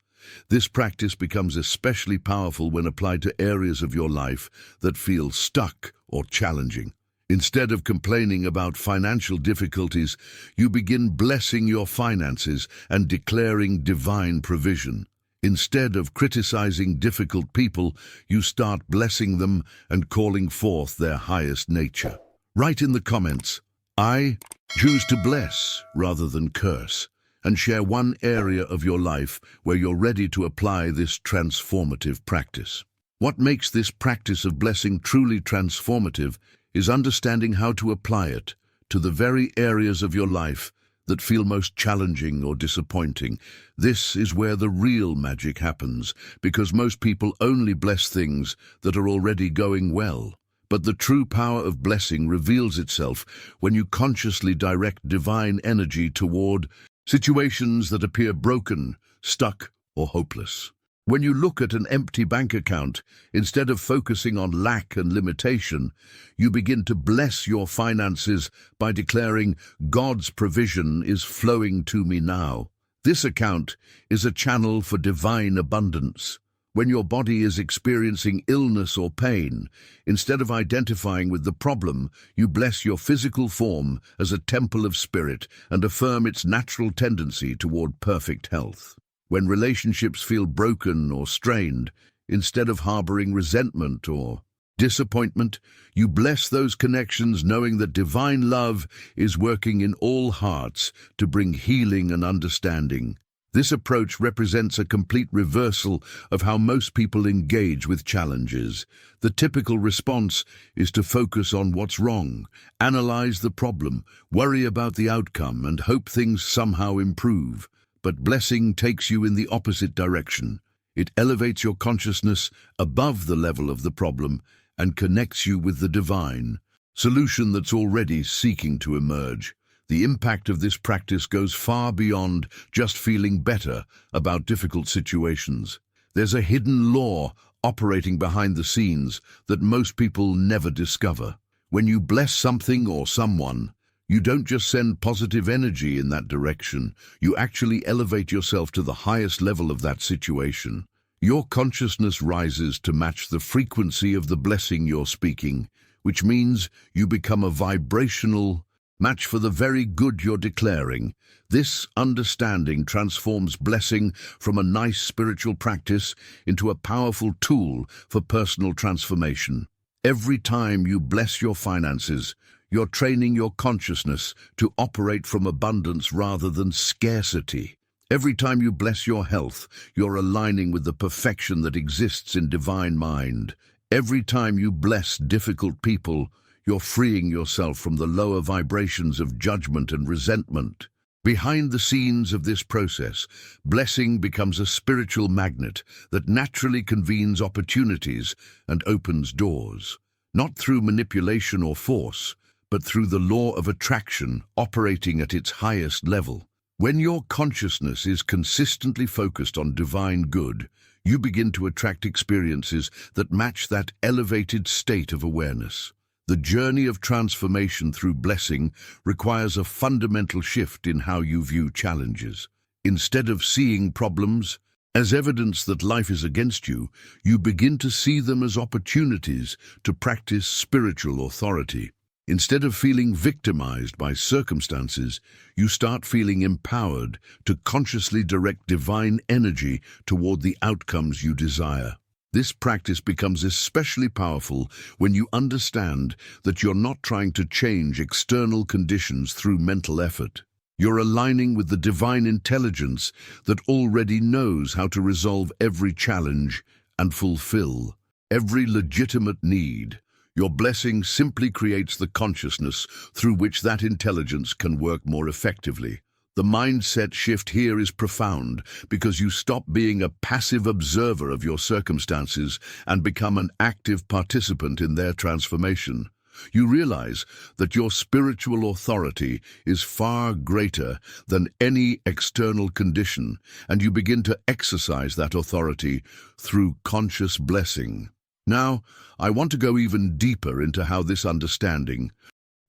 This practice becomes especially powerful when applied to areas of your life that feel stuck or challenging. Instead of complaining about financial difficulties, you begin blessing your finances and declaring divine provision. Instead of criticizing difficult people, you start blessing them and calling forth their highest nature. Write in the comments, "I choose to bless rather than curse," and share one area of your life where you're ready to apply this transformative practice. What makes this practice of blessing truly transformative is understanding how to apply it to the very areas of your life that feel most challenging or disappointing. This is where the real magic happens, because most people only bless things that are already going well. But the true power of blessing reveals itself when you consciously direct divine energy toward situations that appear broken, stuck, or hopeless. When you look at an empty bank account, instead of focusing on lack and limitation, you begin to bless your finances by declaring, "God's provision is flowing to me now." This account is a channel for divine abundance. When your body is experiencing illness or pain, instead of identifying with the problem, you bless your physical form as a temple of spirit and affirm its natural tendency toward perfect health. When relationships feel broken or strained, instead of harboring resentment or disappointment, you bless those connections knowing that divine love is working in all hearts to bring healing and understanding. This approach represents a complete reversal of how most people engage with challenges. The typical response is to focus on what's wrong, analyze the problem, worry about the outcome, and hope things somehow improve. But blessing takes you in the opposite direction. It elevates your consciousness above the level of the problem and connects you with the divine solution that's already seeking to emerge. The impact of this practice goes far beyond just feeling better about difficult situations. There's a hidden law operating behind the scenes that most people never discover. When you bless something or someone, you don't just send positive energy in that direction, you actually elevate yourself to the highest level of that situation. Your consciousness rises to match the frequency of the blessing you're speaking, which means you become a vibrational match for the very good you're declaring. This understanding transforms blessing from a nice spiritual practice into a powerful tool for personal transformation. Every time you bless your finances, you're training your consciousness to operate from abundance rather than scarcity. Every time you bless your health, you're aligning with the perfection that exists in divine mind. Every time you bless difficult people, you're freeing yourself from the lower vibrations of judgment and resentment. Behind the scenes of this process, blessing becomes a spiritual magnet that naturally convenes opportunities and opens doors, not through manipulation or force, but through the law of attraction operating at its highest level. When your consciousness is consistently focused on divine good, you begin to attract experiences that match that elevated state of awareness. The journey of transformation through blessing requires a fundamental shift in how you view challenges. Instead of seeing problems as evidence that life is against you, you begin to see them as opportunities to practice spiritual authority. Instead of feeling victimized by circumstances, you start feeling empowered to consciously direct divine energy toward the outcomes you desire. This practice becomes especially powerful when you understand that you're not trying to change external conditions through mental effort. You're aligning with the divine intelligence that already knows how to resolve every challenge and fulfill every legitimate need. Your blessing simply creates the consciousness through which that intelligence can work more effectively. The mindset shift here is profound because you stop being a passive observer of your circumstances and become an active participant in their transformation. You realize that your spiritual authority is far greater than any external condition, and you begin to exercise that authority through conscious blessing. Now, I want to go even deeper into how this understanding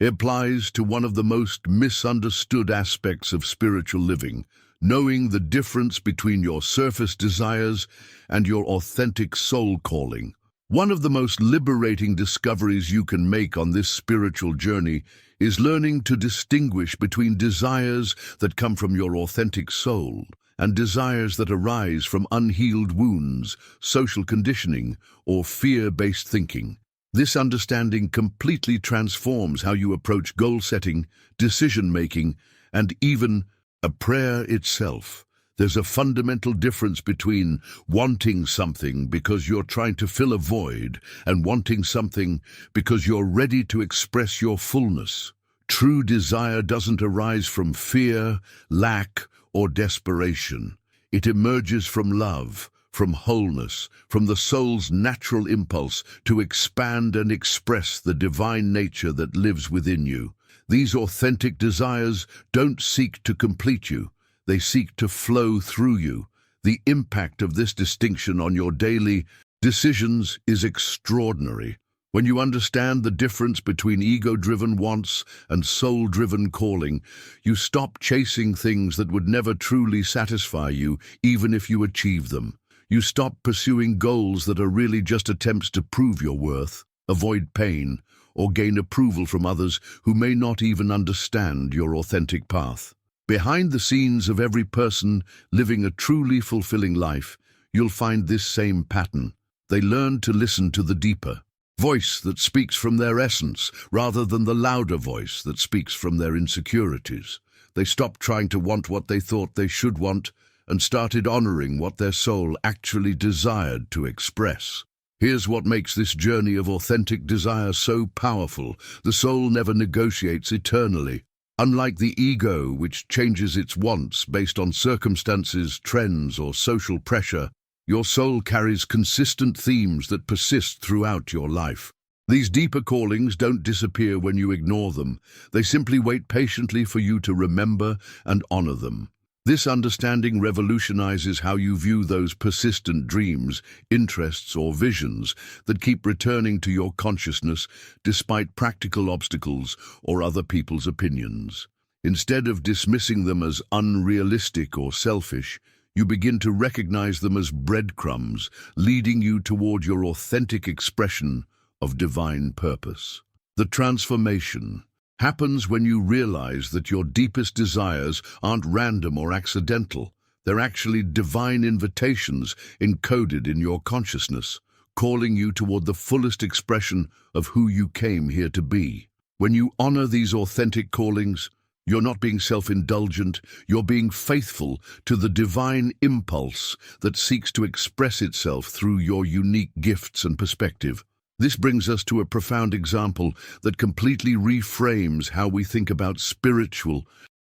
applies to one of the most misunderstood aspects of spiritual living, knowing the difference between your surface desires and your authentic soul calling. One of the most liberating discoveries you can make on this spiritual journey is learning to distinguish between desires that come from your authentic soul and desires that arise from unhealed wounds, social conditioning, or fear-based thinking. This understanding completely transforms how you approach goal setting, decision-making, and even a prayer itself. There's a fundamental difference between wanting something because you're trying to fill a void and wanting something because you're ready to express your fullness. True desire doesn't arise from fear, lack, or desperation. It emerges from love, from wholeness, from the soul's natural impulse to expand and express the divine nature that lives within you. These authentic desires don't seek to complete you. They seek to flow through you. The impact of this distinction on your daily decisions is extraordinary. When you understand the difference between ego-driven wants and soul-driven calling, you stop chasing things that would never truly satisfy you, even if you achieve them. You stop pursuing goals that are really just attempts to prove your worth, avoid pain, or gain approval from others who may not even understand your authentic path. Behind the scenes of every person living a truly fulfilling life, you'll find this same pattern. They learn to listen to the deeper voice that speaks from their essence, rather than the louder voice that speaks from their insecurities. They stopped trying to want what they thought they should want and started honoring what their soul actually desired to express. Here's what makes this journey of authentic desire so powerful. The soul never negotiates eternally. Unlike the ego, which changes its wants based on circumstances, trends, or social pressure, your soul carries consistent themes that persist throughout your life. These deeper callings don't disappear when you ignore them. They simply wait patiently for you to remember and honor them. This understanding revolutionizes how you view those persistent dreams, interests, or visions that keep returning to your consciousness despite practical obstacles or other people's opinions. Instead of dismissing them as unrealistic or selfish, you begin to recognize them as breadcrumbs, leading you toward your authentic expression of divine purpose. The transformation happens when you realize that your deepest desires aren't random or accidental. They're actually divine invitations encoded in your consciousness, calling you toward the fullest expression of who you came here to be. When you honor these authentic callings, you're not being self-indulgent, you're being faithful to the divine impulse that seeks to express itself through your unique gifts and perspective. This brings us to a profound example that completely reframes how we think about spiritual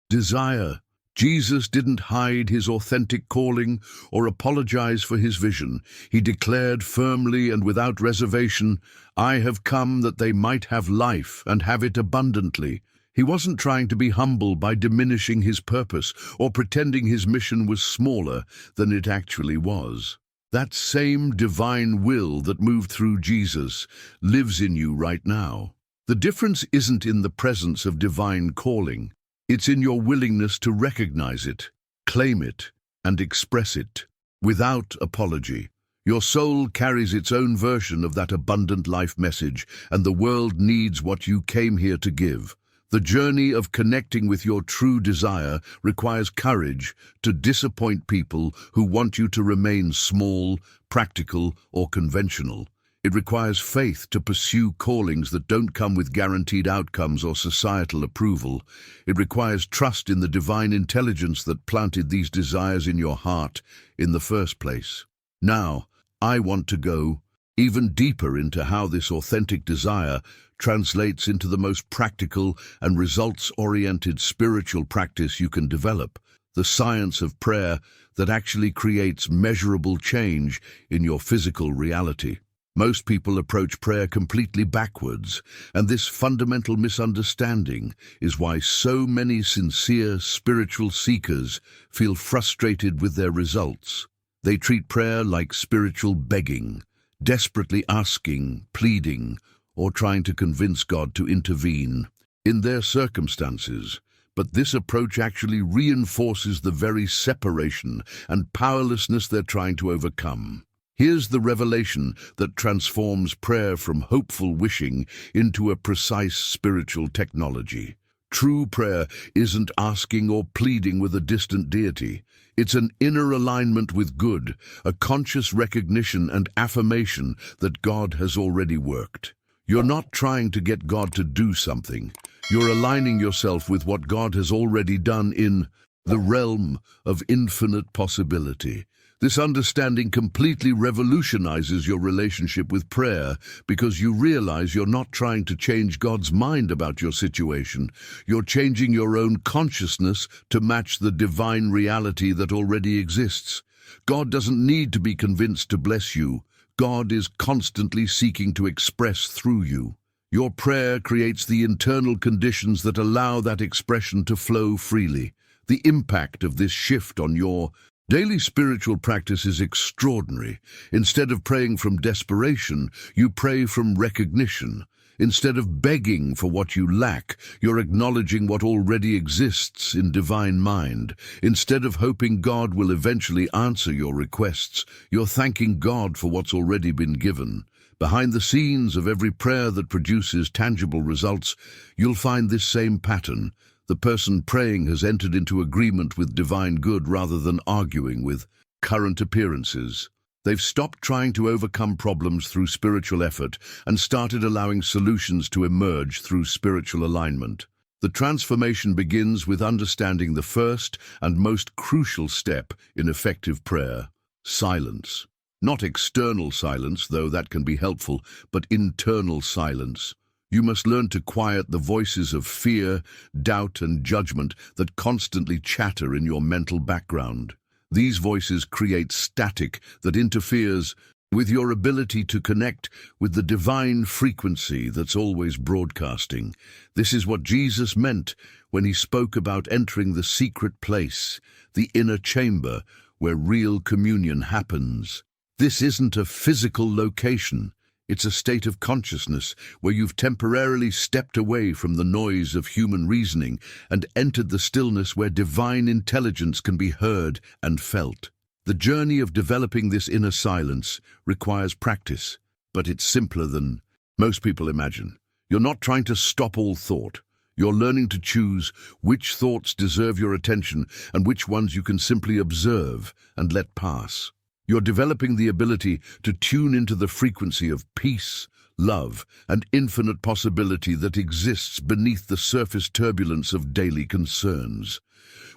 desire. Jesus didn't hide his authentic calling or apologize for his vision. He declared firmly and without reservation, "I have come that they might have life and have it abundantly." He wasn't trying to be humble by diminishing his purpose or pretending his mission was smaller than it actually was. That same divine will that moved through Jesus lives in you right now. The difference isn't in the presence of divine calling. It's in your willingness to recognize it, claim it, and express it without apology. Your soul carries its own version of that abundant life message, and the world needs what you came here to give. The journey of connecting with your true desire requires courage to disappoint people who want you to remain small, practical, or conventional. It requires faith to pursue callings that don't come with guaranteed outcomes or societal approval. It requires trust in the divine intelligence that planted these desires in your heart in the first place. Now, I want to go even deeper into how this authentic desire translates into the most practical and results-oriented spiritual practice you can develop, the science of prayer that actually creates measurable change in your physical reality. Most people approach prayer completely backwards, and this fundamental misunderstanding is why so many sincere spiritual seekers feel frustrated with their results. They treat prayer like spiritual begging, desperately asking, pleading, or trying to convince God to intervene in their circumstances. But this approach actually reinforces the very separation and powerlessness they're trying to overcome. Here's the revelation that transforms prayer from hopeful wishing into a precise spiritual technology. True prayer isn't asking or pleading with a distant deity. It's an inner alignment with good, a conscious recognition and affirmation that God has already worked. You're not trying to get God to do something. You're aligning yourself with what God has already done in the realm of infinite possibility. This understanding completely revolutionizes your relationship with prayer because you realize you're not trying to change God's mind about your situation. You're changing your own consciousness to match the divine reality that already exists. God doesn't need to be convinced to bless you. God is constantly seeking to express through you. Your prayer creates the internal conditions that allow that expression to flow freely. The impact of this shift on your daily spiritual practice is extraordinary. Instead of praying from desperation, you pray from recognition. Instead of begging for what you lack, you're acknowledging what already exists in divine mind. Instead of hoping God will eventually answer your requests, you're thanking God for what's already been given. Behind the scenes of every prayer that produces tangible results, you'll find this same pattern. The person praying has entered into agreement with divine good rather than arguing with current appearances. They've stopped trying to overcome problems through spiritual effort and started allowing solutions to emerge through spiritual alignment. The transformation begins with understanding the first and most crucial step in effective prayer: silence. Not external silence, though that can be helpful, but internal silence. You must learn to quiet the voices of fear, doubt, and judgment that constantly chatter in your mental background. These voices create static that interferes with your ability to connect with the divine frequency that's always broadcasting. This is what Jesus meant when he spoke about entering the secret place, the inner chamber where real communion happens. This isn't a physical location. It's a state of consciousness where you've temporarily stepped away from the noise of human reasoning and entered the stillness where divine intelligence can be heard and felt. The journey of developing this inner silence requires practice, but it's simpler than most people imagine. You're not trying to stop all thought. You're learning to choose which thoughts deserve your attention and which ones you can simply observe and let pass. You're developing the ability to tune into the frequency of peace, love, and infinite possibility that exists beneath the surface turbulence of daily concerns.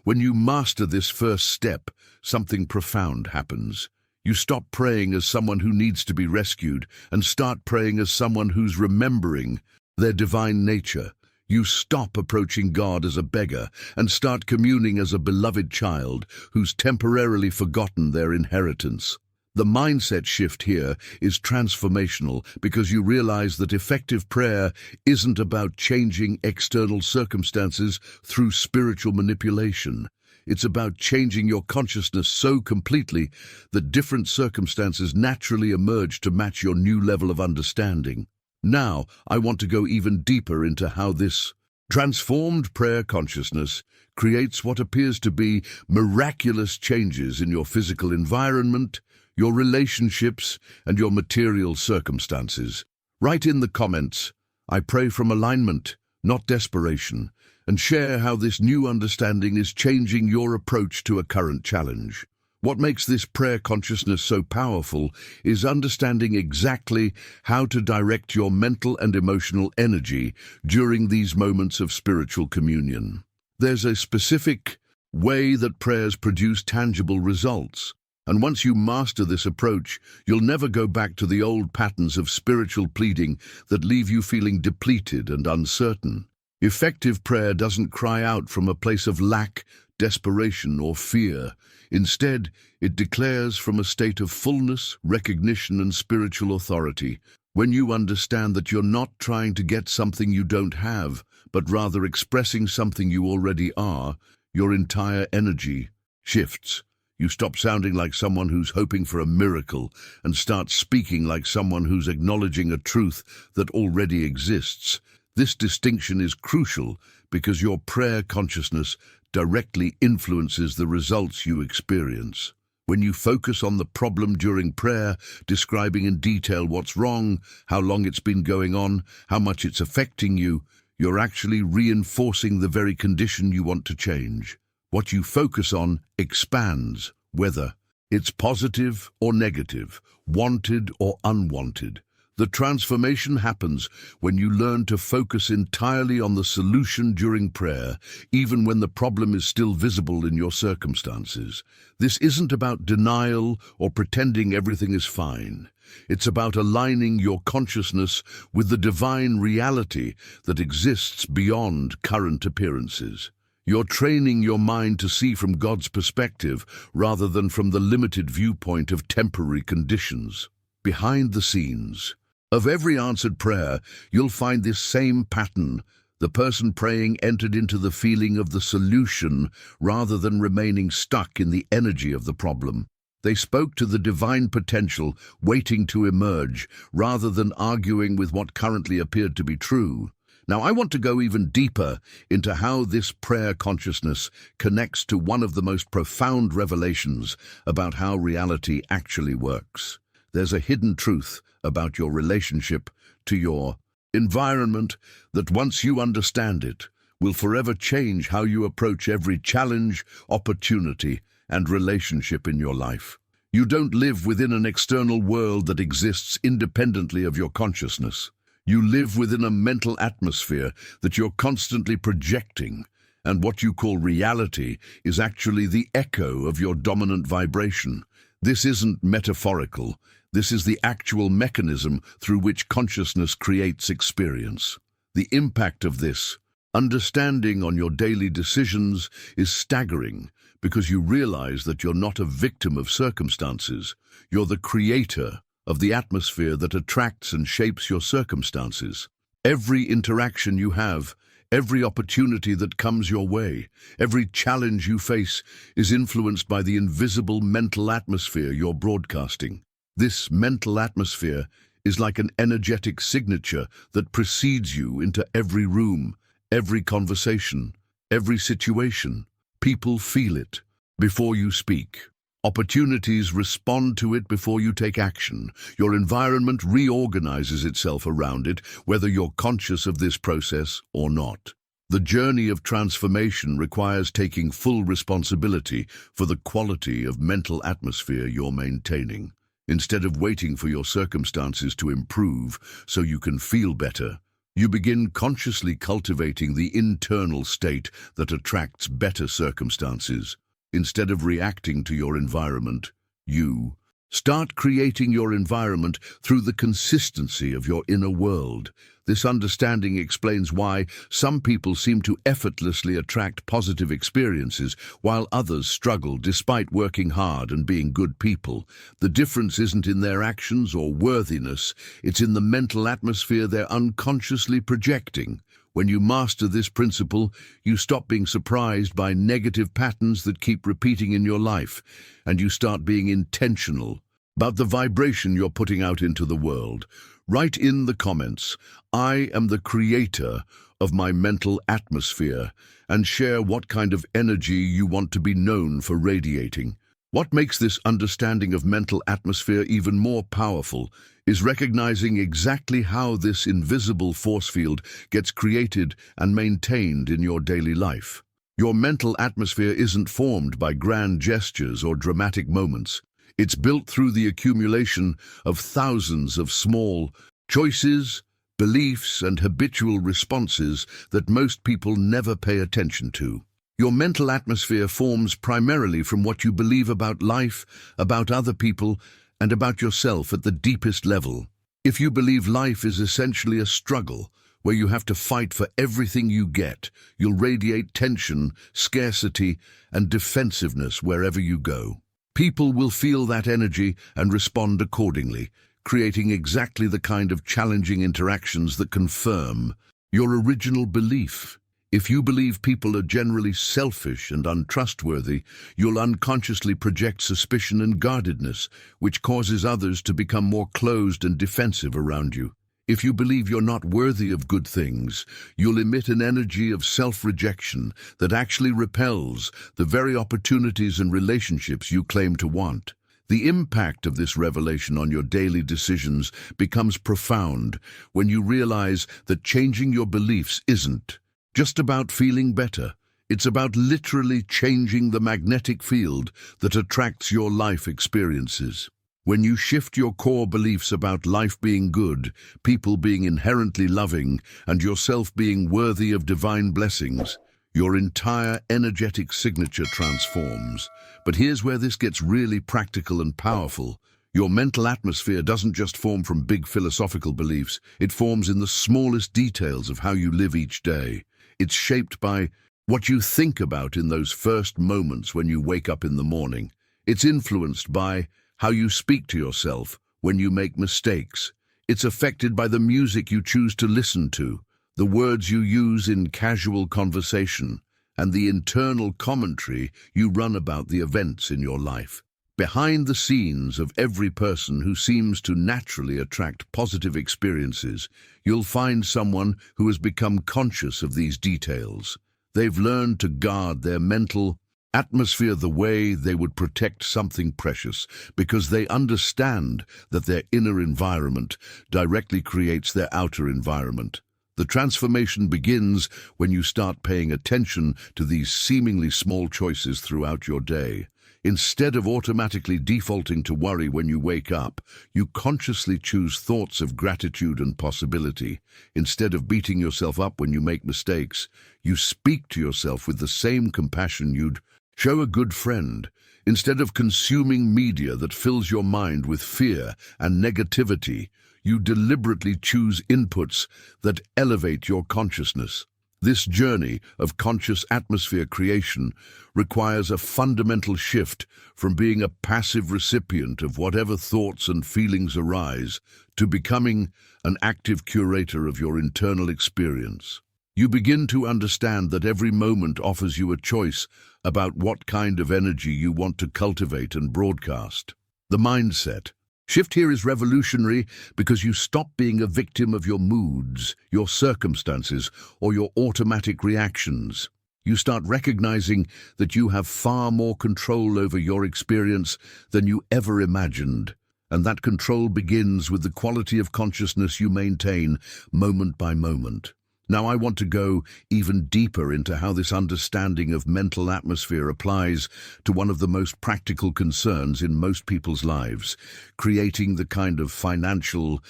When you master this first step, something profound happens. You stop praying as someone who needs to be rescued and start praying as someone who's remembering their divine nature. You stop approaching God as a beggar and start communing as a beloved child who's temporarily forgotten their inheritance. The mindset shift here is transformational because you realize that effective prayer isn't about changing external circumstances through spiritual manipulation. It's about changing your consciousness so completely that different circumstances naturally emerge to match your new level of understanding. Now, I want to go even deeper into how this transformed prayer consciousness creates what appears to be miraculous changes in your physical environment, your relationships, and your material circumstances. Write in the comments, "I pray from alignment, not desperation," and share how this new understanding is changing your approach to a current challenge. What makes this prayer consciousness so powerful is understanding exactly how to direct your mental and emotional energy during these moments of spiritual communion. There's a specific way that prayers produce tangible results, and once you master this approach, you'll never go back to the old patterns of spiritual pleading that leave you feeling depleted and uncertain. Effective prayer doesn't cry out from a place of lack, desperation, or fear. Instead, it declares from a state of fullness, recognition, and spiritual authority. When you understand that you're not trying to get something you don't have, but rather expressing something you already are, your entire energy shifts. You stop sounding like someone who's hoping for a miracle and start speaking like someone who's acknowledging a truth that already exists. This distinction is crucial because your prayer consciousness directly influences the results you experience. When you focus on the problem during prayer, describing in detail what's wrong, how long it's been going on, how much it's affecting you, you're actually reinforcing the very condition you want to change. What you focus on expands, whether it's positive or negative, wanted or unwanted. The transformation happens when you learn to focus entirely on the solution during prayer, even when the problem is still visible in your circumstances. This isn't about denial or pretending everything is fine. It's about aligning your consciousness with the divine reality that exists beyond current appearances. You're training your mind to see from God's perspective rather than from the limited viewpoint of temporary conditions. Behind the scenes of every answered prayer, you'll find this same pattern. The person praying entered into the feeling of the solution rather than remaining stuck in the energy of the problem. They spoke to the divine potential waiting to emerge rather than arguing with what currently appeared to be true. Now, I want to go even deeper into how this prayer consciousness connects to one of the most profound revelations about how reality actually works. There's a hidden truth about your relationship to your environment that, once you understand it, will forever change how you approach every challenge, opportunity, and relationship in your life. You don't live within an external world that exists independently of your consciousness. You live within a mental atmosphere that you're constantly projecting, and what you call reality is actually the echo of your dominant vibration. This isn't metaphorical. This is the actual mechanism through which consciousness creates experience. The impact of this understanding on your daily decisions is staggering because you realize that you're not a victim of circumstances. You're the creator of the atmosphere that attracts and shapes your circumstances. Every interaction you have, every opportunity that comes your way, every challenge you face is influenced by the invisible mental atmosphere you're broadcasting. This mental atmosphere is like an energetic signature that precedes you into every room, every conversation, every situation. People feel it before you speak. Opportunities respond to it before you take action. Your environment reorganizes itself around it, whether you're conscious of this process or not. The journey of transformation requires taking full responsibility for the quality of mental atmosphere you're maintaining. Instead of waiting for your circumstances to improve so you can feel better, you begin consciously cultivating the internal state that attracts better circumstances. Instead of reacting to your environment, you start creating your environment through the consistency of your inner world. This understanding explains why some people seem to effortlessly attract positive experiences, while others struggle despite working hard and being good people. The difference isn't in their actions or worthiness, it's in the mental atmosphere they're unconsciously projecting. When you master this principle, you stop being surprised by negative patterns that keep repeating in your life, and you start being intentional about the vibration you're putting out into the world. Write in the comments, "I am the creator of my mental atmosphere," and share what kind of energy you want to be known for radiating. What makes this understanding of mental atmosphere even more powerful is recognizing exactly how this invisible force field gets created and maintained in your daily life. Your mental atmosphere isn't formed by grand gestures or dramatic moments. It's built through the accumulation of thousands of small choices, beliefs, and habitual responses that most people never pay attention to. Your mental atmosphere forms primarily from what you believe about life, about other people, and about yourself at the deepest level. If you believe life is essentially a struggle, where you have to fight for everything you get, you'll radiate tension, scarcity, and defensiveness wherever you go. People will feel that energy and respond accordingly, creating exactly the kind of challenging interactions that confirm your original belief. If you believe people are generally selfish and untrustworthy, you'll unconsciously project suspicion and guardedness, which causes others to become more closed and defensive around you. If you believe you're not worthy of good things, you'll emit an energy of self-rejection that actually repels the very opportunities and relationships you claim to want. The impact of this revelation on your daily decisions becomes profound when you realize that changing your beliefs isn't just about feeling better. It's about literally changing the magnetic field that attracts your life experiences. When you shift your core beliefs about life being good, people being inherently loving, and yourself being worthy of divine blessings, your entire energetic signature transforms. But here's where this gets really practical and powerful. Your mental atmosphere doesn't just form from big philosophical beliefs, it forms in the smallest details of how you live each day. It's shaped by what you think about in those first moments when you wake up in the morning. It's influenced by how you speak to yourself when you make mistakes. It's affected by the music you choose to listen to, the words you use in casual conversation, and the internal commentary you run about the events in your life. Behind the scenes of every person who seems to naturally attract positive experiences, you'll find someone who has become conscious of these details. They've learned to guard their mental atmosphere the way they would protect something precious, because they understand that their inner environment directly creates their outer environment. The transformation begins when you start paying attention to these seemingly small choices throughout your day. Instead of automatically defaulting to worry when you wake up, you consciously choose thoughts of gratitude and possibility. Instead of beating yourself up when you make mistakes, you speak to yourself with the same compassion you'd show a good friend. Instead of consuming media that fills your mind with fear and negativity, you deliberately choose inputs that elevate your consciousness. This journey of conscious atmosphere creation requires a fundamental shift from being a passive recipient of whatever thoughts and feelings arise to becoming an active curator of your internal experience. You begin to understand that every moment offers you a choice about what kind of energy you want to cultivate and broadcast. The mindset shift here is revolutionary because you stop being a victim of your moods, your circumstances, or your automatic reactions. You start recognizing that you have far more control over your experience than you ever imagined, and that control begins with the quality of consciousness you maintain moment by moment. Now I want to go even deeper into how this understanding of mental atmosphere applies to one of the most practical concerns in most people's lives, creating the kind of financial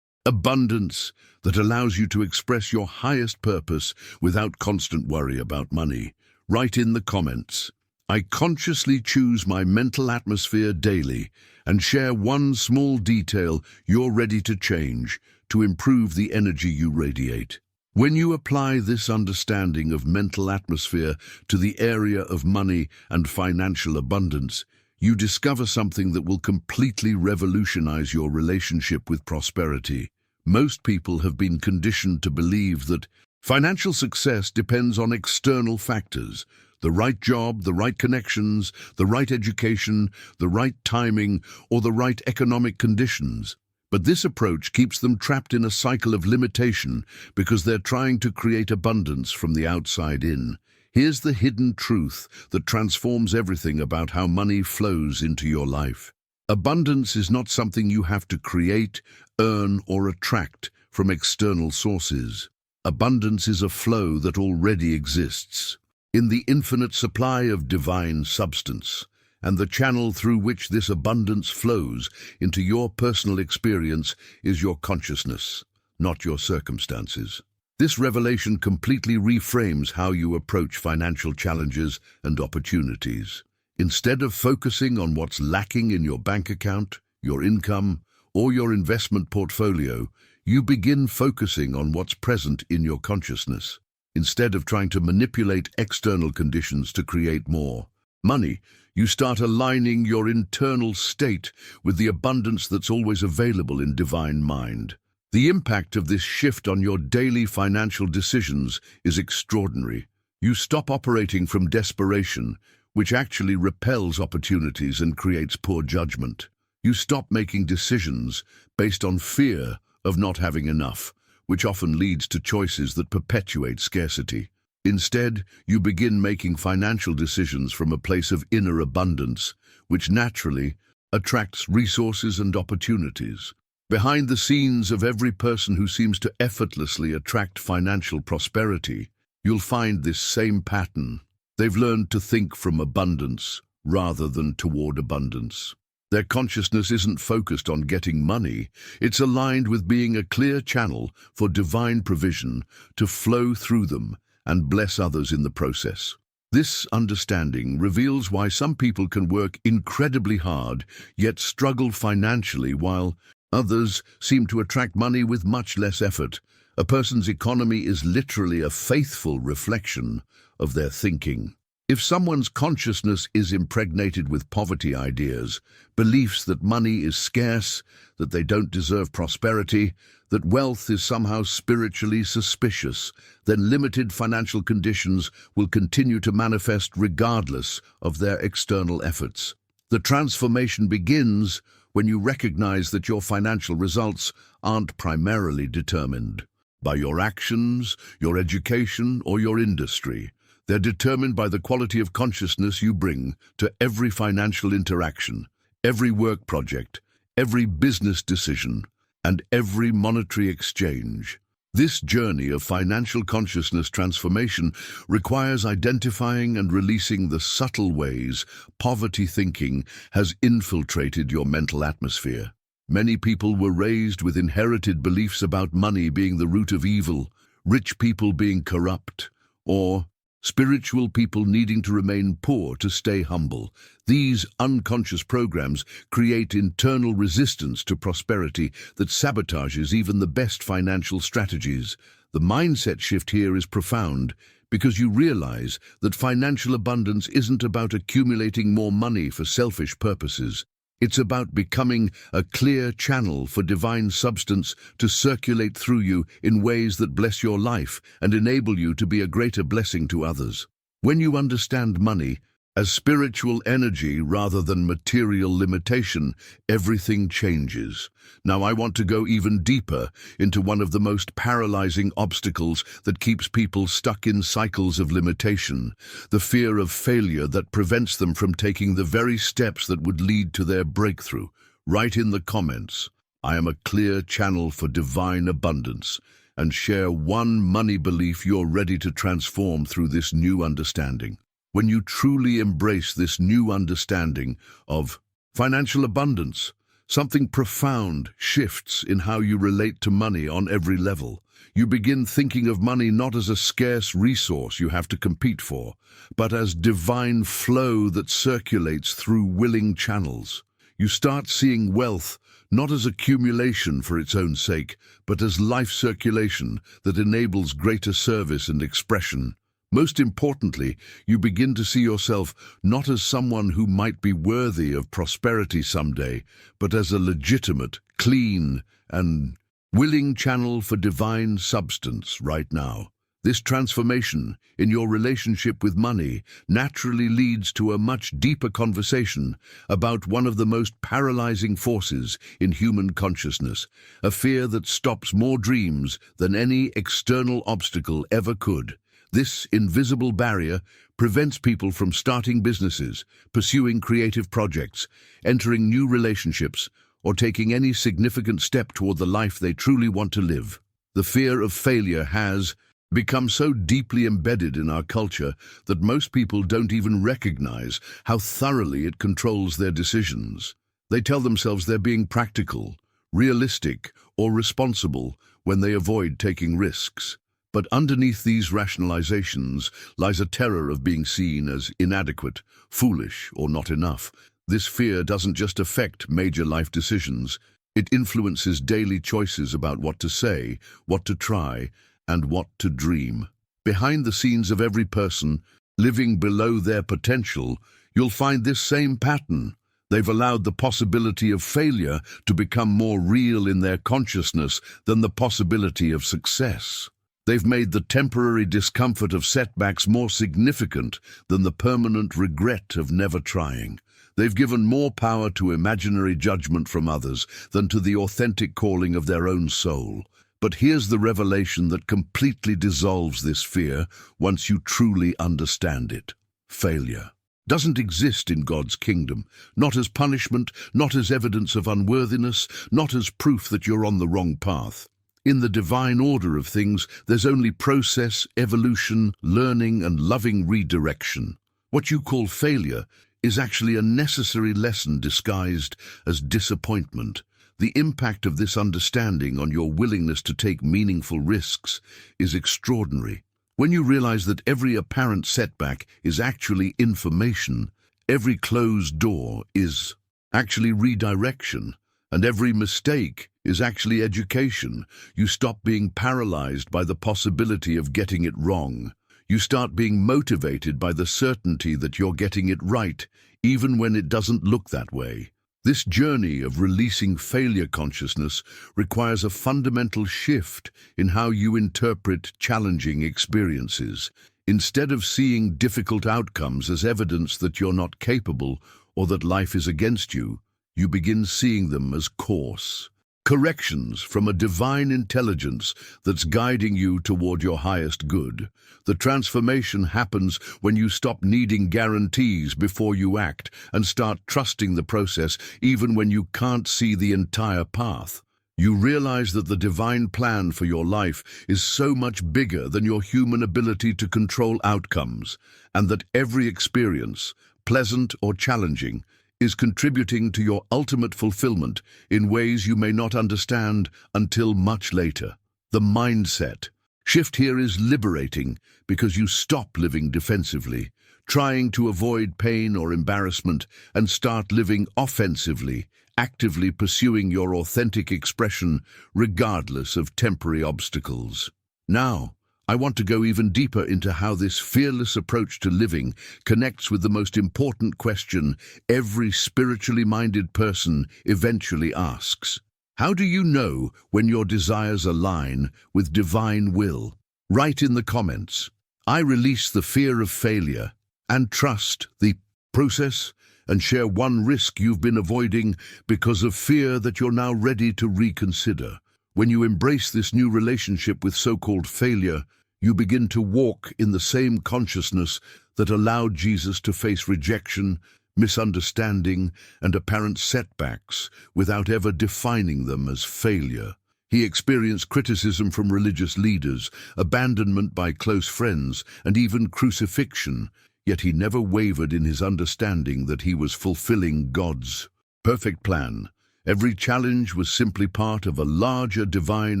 abundance that allows you to express your highest purpose without constant worry about money. Write in the comments, "I consciously choose my mental atmosphere daily," and share one small detail you're ready to change to improve the energy you radiate. When you apply this understanding of mental atmosphere to the area of money and financial abundance, you discover something that will completely revolutionize your relationship with prosperity. Most people have been conditioned to believe that financial success depends on external factors: the right job, the right connections, the right education, the right timing, or the right economic conditions. But this approach keeps them trapped in a cycle of limitation because they're trying to create abundance from the outside in. Here's the hidden truth that transforms everything about how money flows into your life. Abundance is not something you have to create, earn, or attract from external sources. Abundance is a flow that already exists in the infinite supply of divine substance, and the channel through which this abundance flows into your personal experience is your consciousness, not your circumstances. This revelation completely reframes how you approach financial challenges and opportunities. Instead of focusing on what's lacking in your bank account, your income, or your investment portfolio, you begin focusing on what's present in your consciousness. Instead of trying to manipulate external conditions to create more money, you start aligning your internal state with the abundance that's always available in divine mind. The impact of this shift on your daily financial decisions is extraordinary. You stop operating from desperation, which actually repels opportunities and creates poor judgment. You stop making decisions based on fear of not having enough, which often leads to choices that perpetuate scarcity. Instead, you begin making financial decisions from a place of inner abundance, which naturally attracts resources and opportunities. Behind the scenes of every person who seems to effortlessly attract financial prosperity, you'll find this same pattern. They've learned to think from abundance rather than toward abundance. Their consciousness isn't focused on getting money, it's aligned with being a clear channel for divine provision to flow through them and bless others in the process. This understanding reveals why some people can work incredibly hard yet struggle financially while others seem to attract money with much less effort. A person's economy is literally a faithful reflection of their thinking. If someone's consciousness is impregnated with poverty ideas, beliefs that money is scarce, that they don't deserve prosperity, that wealth is somehow spiritually suspicious, then limited financial conditions will continue to manifest regardless of their external efforts. The transformation begins when you recognize that your financial results aren't primarily determined by your actions, your education, or your industry. They're determined by the quality of consciousness you bring to every financial interaction, every work project, every business decision, and every monetary exchange. This journey of financial consciousness transformation requires identifying and releasing the subtle ways poverty thinking has infiltrated your mental atmosphere. Many people were raised with inherited beliefs about money being the root of evil, rich people being corrupt, or spiritual people needing to remain poor to stay humble. These unconscious programs create internal resistance to prosperity that sabotages even the best financial strategies. The mindset shift here is profound because you realize that financial abundance isn't about accumulating more money for selfish purposes. It's about becoming a clear channel for divine substance to circulate through you in ways that bless your life and enable you to be a greater blessing to others. When you understand money as spiritual energy rather than material limitation, everything changes. Now I want to go even deeper into one of the most paralyzing obstacles that keeps people stuck in cycles of limitation, the fear of failure that prevents them from taking the very steps that would lead to their breakthrough. Write in the comments, "I am a clear channel for divine abundance," and share one money belief you're ready to transform through this new understanding. When you truly embrace this new understanding of financial abundance, something profound shifts in how you relate to money on every level. You begin thinking of money not as a scarce resource you have to compete for, but as divine flow that circulates through willing channels. You start seeing wealth not as accumulation for its own sake, but as life circulation that enables greater service and expression. Most importantly, you begin to see yourself not as someone who might be worthy of prosperity someday, but as a legitimate, clean, and willing channel for divine substance right now. This transformation in your relationship with money naturally leads to a much deeper conversation about one of the most paralyzing forces in human consciousness, a fear that stops more dreams than any external obstacle ever could. This invisible barrier prevents people from starting businesses, pursuing creative projects, entering new relationships, or taking any significant step toward the life they truly want to live. The fear of failure has become so deeply embedded in our culture that most people don't even recognize how thoroughly it controls their decisions. They tell themselves they're being practical, realistic, or responsible when they avoid taking risks. But underneath these rationalizations lies a terror of being seen as inadequate, foolish, or not enough. This fear doesn't just affect major life decisions. It influences daily choices about what to say, what to try, and what to dream. Behind the scenes of every person living below their potential, you'll find this same pattern. They've allowed the possibility of failure to become more real in their consciousness than the possibility of success. They've made the temporary discomfort of setbacks more significant than the permanent regret of never trying. They've given more power to imaginary judgment from others than to the authentic calling of their own soul. But here's the revelation that completely dissolves this fear once you truly understand it. Failure doesn't exist in God's kingdom, not as punishment, not as evidence of unworthiness, not as proof that you're on the wrong path. In the divine order of things, there's only process, evolution, learning, and loving redirection. What you call failure is actually a necessary lesson disguised as disappointment. The impact of this understanding on your willingness to take meaningful risks is extraordinary. When you realize that every apparent setback is actually information, every closed door is actually redirection, and every mistake is actually education, you stop being paralyzed by the possibility of getting it wrong. You start being motivated by the certainty that you're getting it right, even when it doesn't look that way. This journey of releasing failure consciousness requires a fundamental shift in how you interpret challenging experiences. Instead of seeing difficult outcomes as evidence that you're not capable or that life is against you, you begin seeing them as course corrections from a divine intelligence that's guiding you toward your highest good. The transformation happens when you stop needing guarantees before you act and start trusting the process even when you can't see the entire path. You realize that the divine plan for your life is so much bigger than your human ability to control outcomes, and that every experience, pleasant or challenging, is contributing to your ultimate fulfillment in ways you may not understand until much later. The mindset shift here is liberating because you stop living defensively, trying to avoid pain or embarrassment, and start living offensively, actively pursuing your authentic expression regardless of temporary obstacles. Now, I want to go even deeper into how this fearless approach to living connects with the most important question every spiritually minded person eventually asks. How do you know when your desires align with divine will? Write in the comments. I release the fear of failure and trust the process, and share one risk you've been avoiding because of fear that you're now ready to reconsider. When you embrace this new relationship with so-called failure, you begin to walk in the same consciousness that allowed Jesus to face rejection, misunderstanding, and apparent setbacks without ever defining them as failure. He experienced criticism from religious leaders, abandonment by close friends, and even crucifixion, yet he never wavered in his understanding that he was fulfilling God's perfect plan. Every challenge was simply part of a larger divine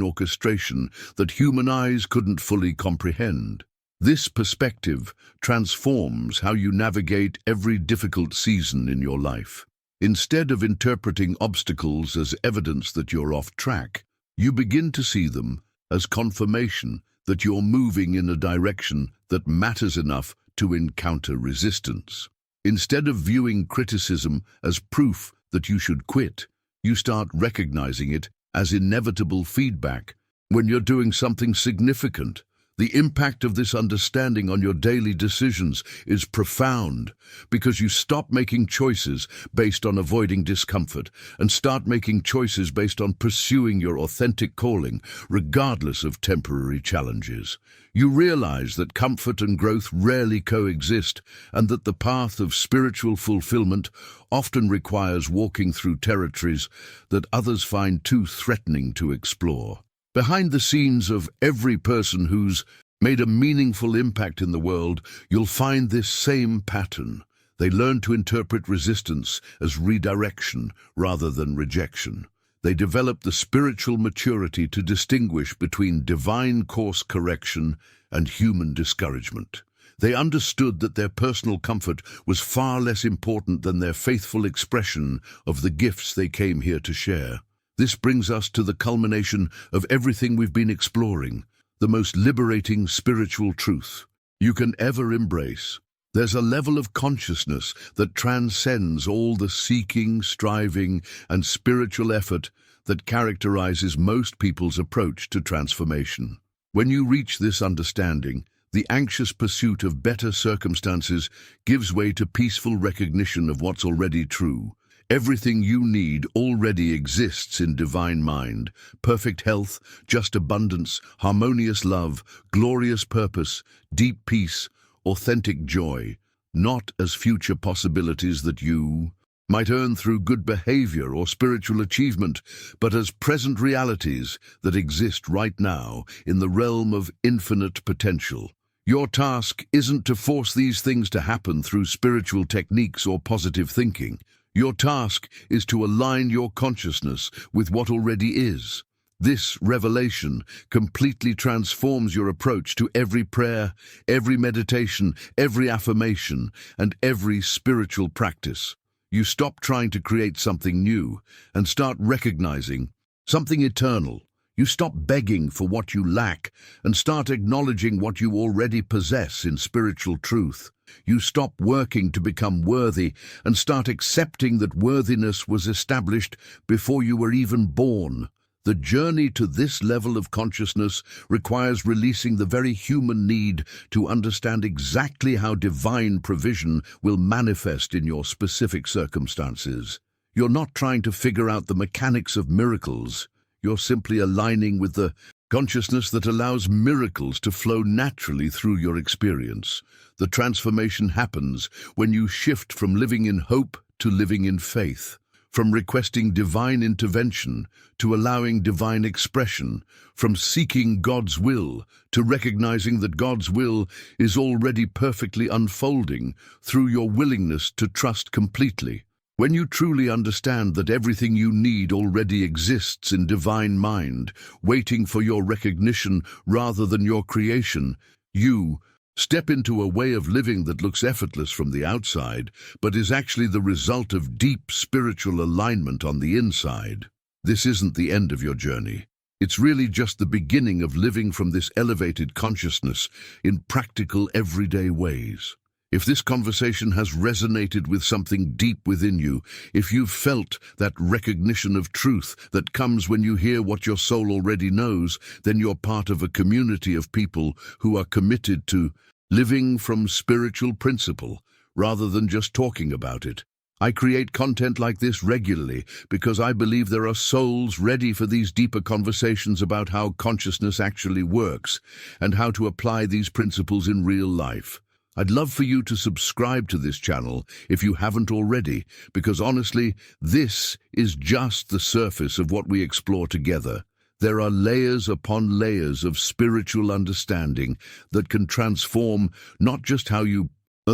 orchestration that human eyes couldn't fully comprehend. This perspective transforms how you navigate every difficult season in your life. Instead of interpreting obstacles as evidence that you're off track, you begin to see them as confirmation that you're moving in a direction that matters enough to encounter resistance. Instead of viewing criticism as proof that you should quit, you start recognizing it as inevitable feedback when you're doing something significant. The impact of this understanding on your daily decisions is profound because you stop making choices based on avoiding discomfort and start making choices based on pursuing your authentic calling, regardless of temporary challenges. You realize that comfort and growth rarely coexist, and that the path of spiritual fulfillment often requires walking through territories that others find too threatening to explore. Behind the scenes of every person who's made a meaningful impact in the world, you'll find this same pattern. They learn to interpret resistance as redirection rather than rejection. They develop the spiritual maturity to distinguish between divine course correction and human discouragement. They understood that their personal comfort was far less important than their faithful expression of the gifts they came here to share. This brings us to the culmination of everything we've been exploring, the most liberating spiritual truth you can ever embrace. There's a level of consciousness that transcends all the seeking, striving, and spiritual effort that characterizes most people's approach to transformation. When you reach this understanding, the anxious pursuit of better circumstances gives way to peaceful recognition of what's already true. Everything you need already exists in divine mind: perfect health, just abundance, harmonious love, glorious purpose, deep peace, authentic joy, not as future possibilities that you might earn through good behavior or spiritual achievement, but as present realities that exist right now in the realm of infinite potential. Your task isn't to force these things to happen through spiritual techniques or positive thinking. Your task is to align your consciousness with what already is. This revelation completely transforms your approach to every prayer, every meditation, every affirmation, and every spiritual practice. You stop trying to create something new and start recognizing something eternal. You stop begging for what you lack and start acknowledging what you already possess in spiritual truth. You stop working to become worthy and start accepting that worthiness was established before you were even born. The journey to this level of consciousness requires releasing the very human need to understand exactly how divine provision will manifest in your specific circumstances. You're not trying to figure out the mechanics of miracles. You're simply aligning with the consciousness that allows miracles to flow naturally through your experience. The transformation happens when you shift from living in hope to living in faith, from requesting divine intervention to allowing divine expression, from seeking God's will to recognizing that God's will is already perfectly unfolding through your willingness to trust completely. When you truly understand that everything you need already exists in divine mind, waiting for your recognition rather than your creation, you step into a way of living that looks effortless from the outside, but is actually the result of deep spiritual alignment on the inside. This isn't the end of your journey. It's really just the beginning of living from this elevated consciousness in practical, everyday ways. If this conversation has resonated with something deep within you, if you've felt that recognition of truth that comes when you hear what your soul already knows, then you're part of a community of people who are committed to living from spiritual principle rather than just talking about it. I create content like this regularly because I believe there are souls ready for these deeper conversations about how consciousness actually works and how to apply these principles in real life. I'd love for you to subscribe to this channel if you haven't already, because honestly, this is just the surface of what we explore together. There are layers upon layers of spiritual understanding that can transform not just how you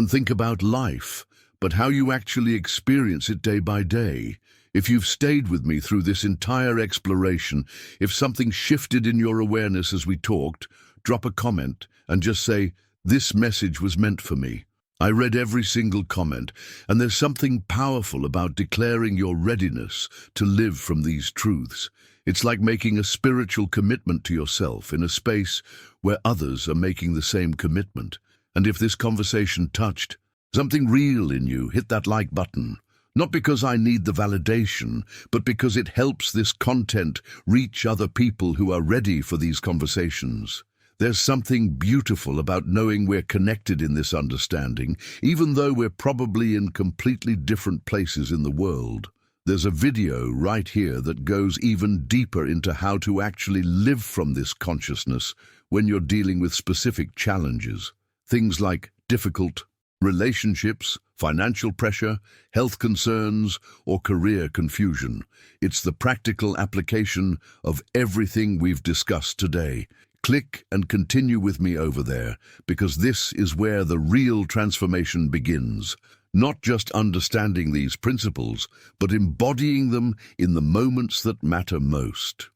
think about life, but how you actually experience it day by day. If you've stayed with me through this entire exploration, if something shifted in your awareness as we talked, drop a comment and just say, "This message was meant for me." I read every single comment, and there's something powerful about declaring your readiness to live from these truths. It's like making a spiritual commitment to yourself in a space where others are making the same commitment. And if this conversation touched something real in you, hit that like button. Not because I need the validation, but because it helps this content reach other people who are ready for these conversations. There's something beautiful about knowing we're connected in this understanding, even though we're probably in completely different places in the world. There's a video right here that goes even deeper into how to actually live from this consciousness when you're dealing with specific challenges. Things like difficult relationships, financial pressure, health concerns, or career confusion. It's the practical application of everything we've discussed today. Click and continue with me over there, because this is where the real transformation begins. Not just understanding these principles, but embodying them in the moments that matter most.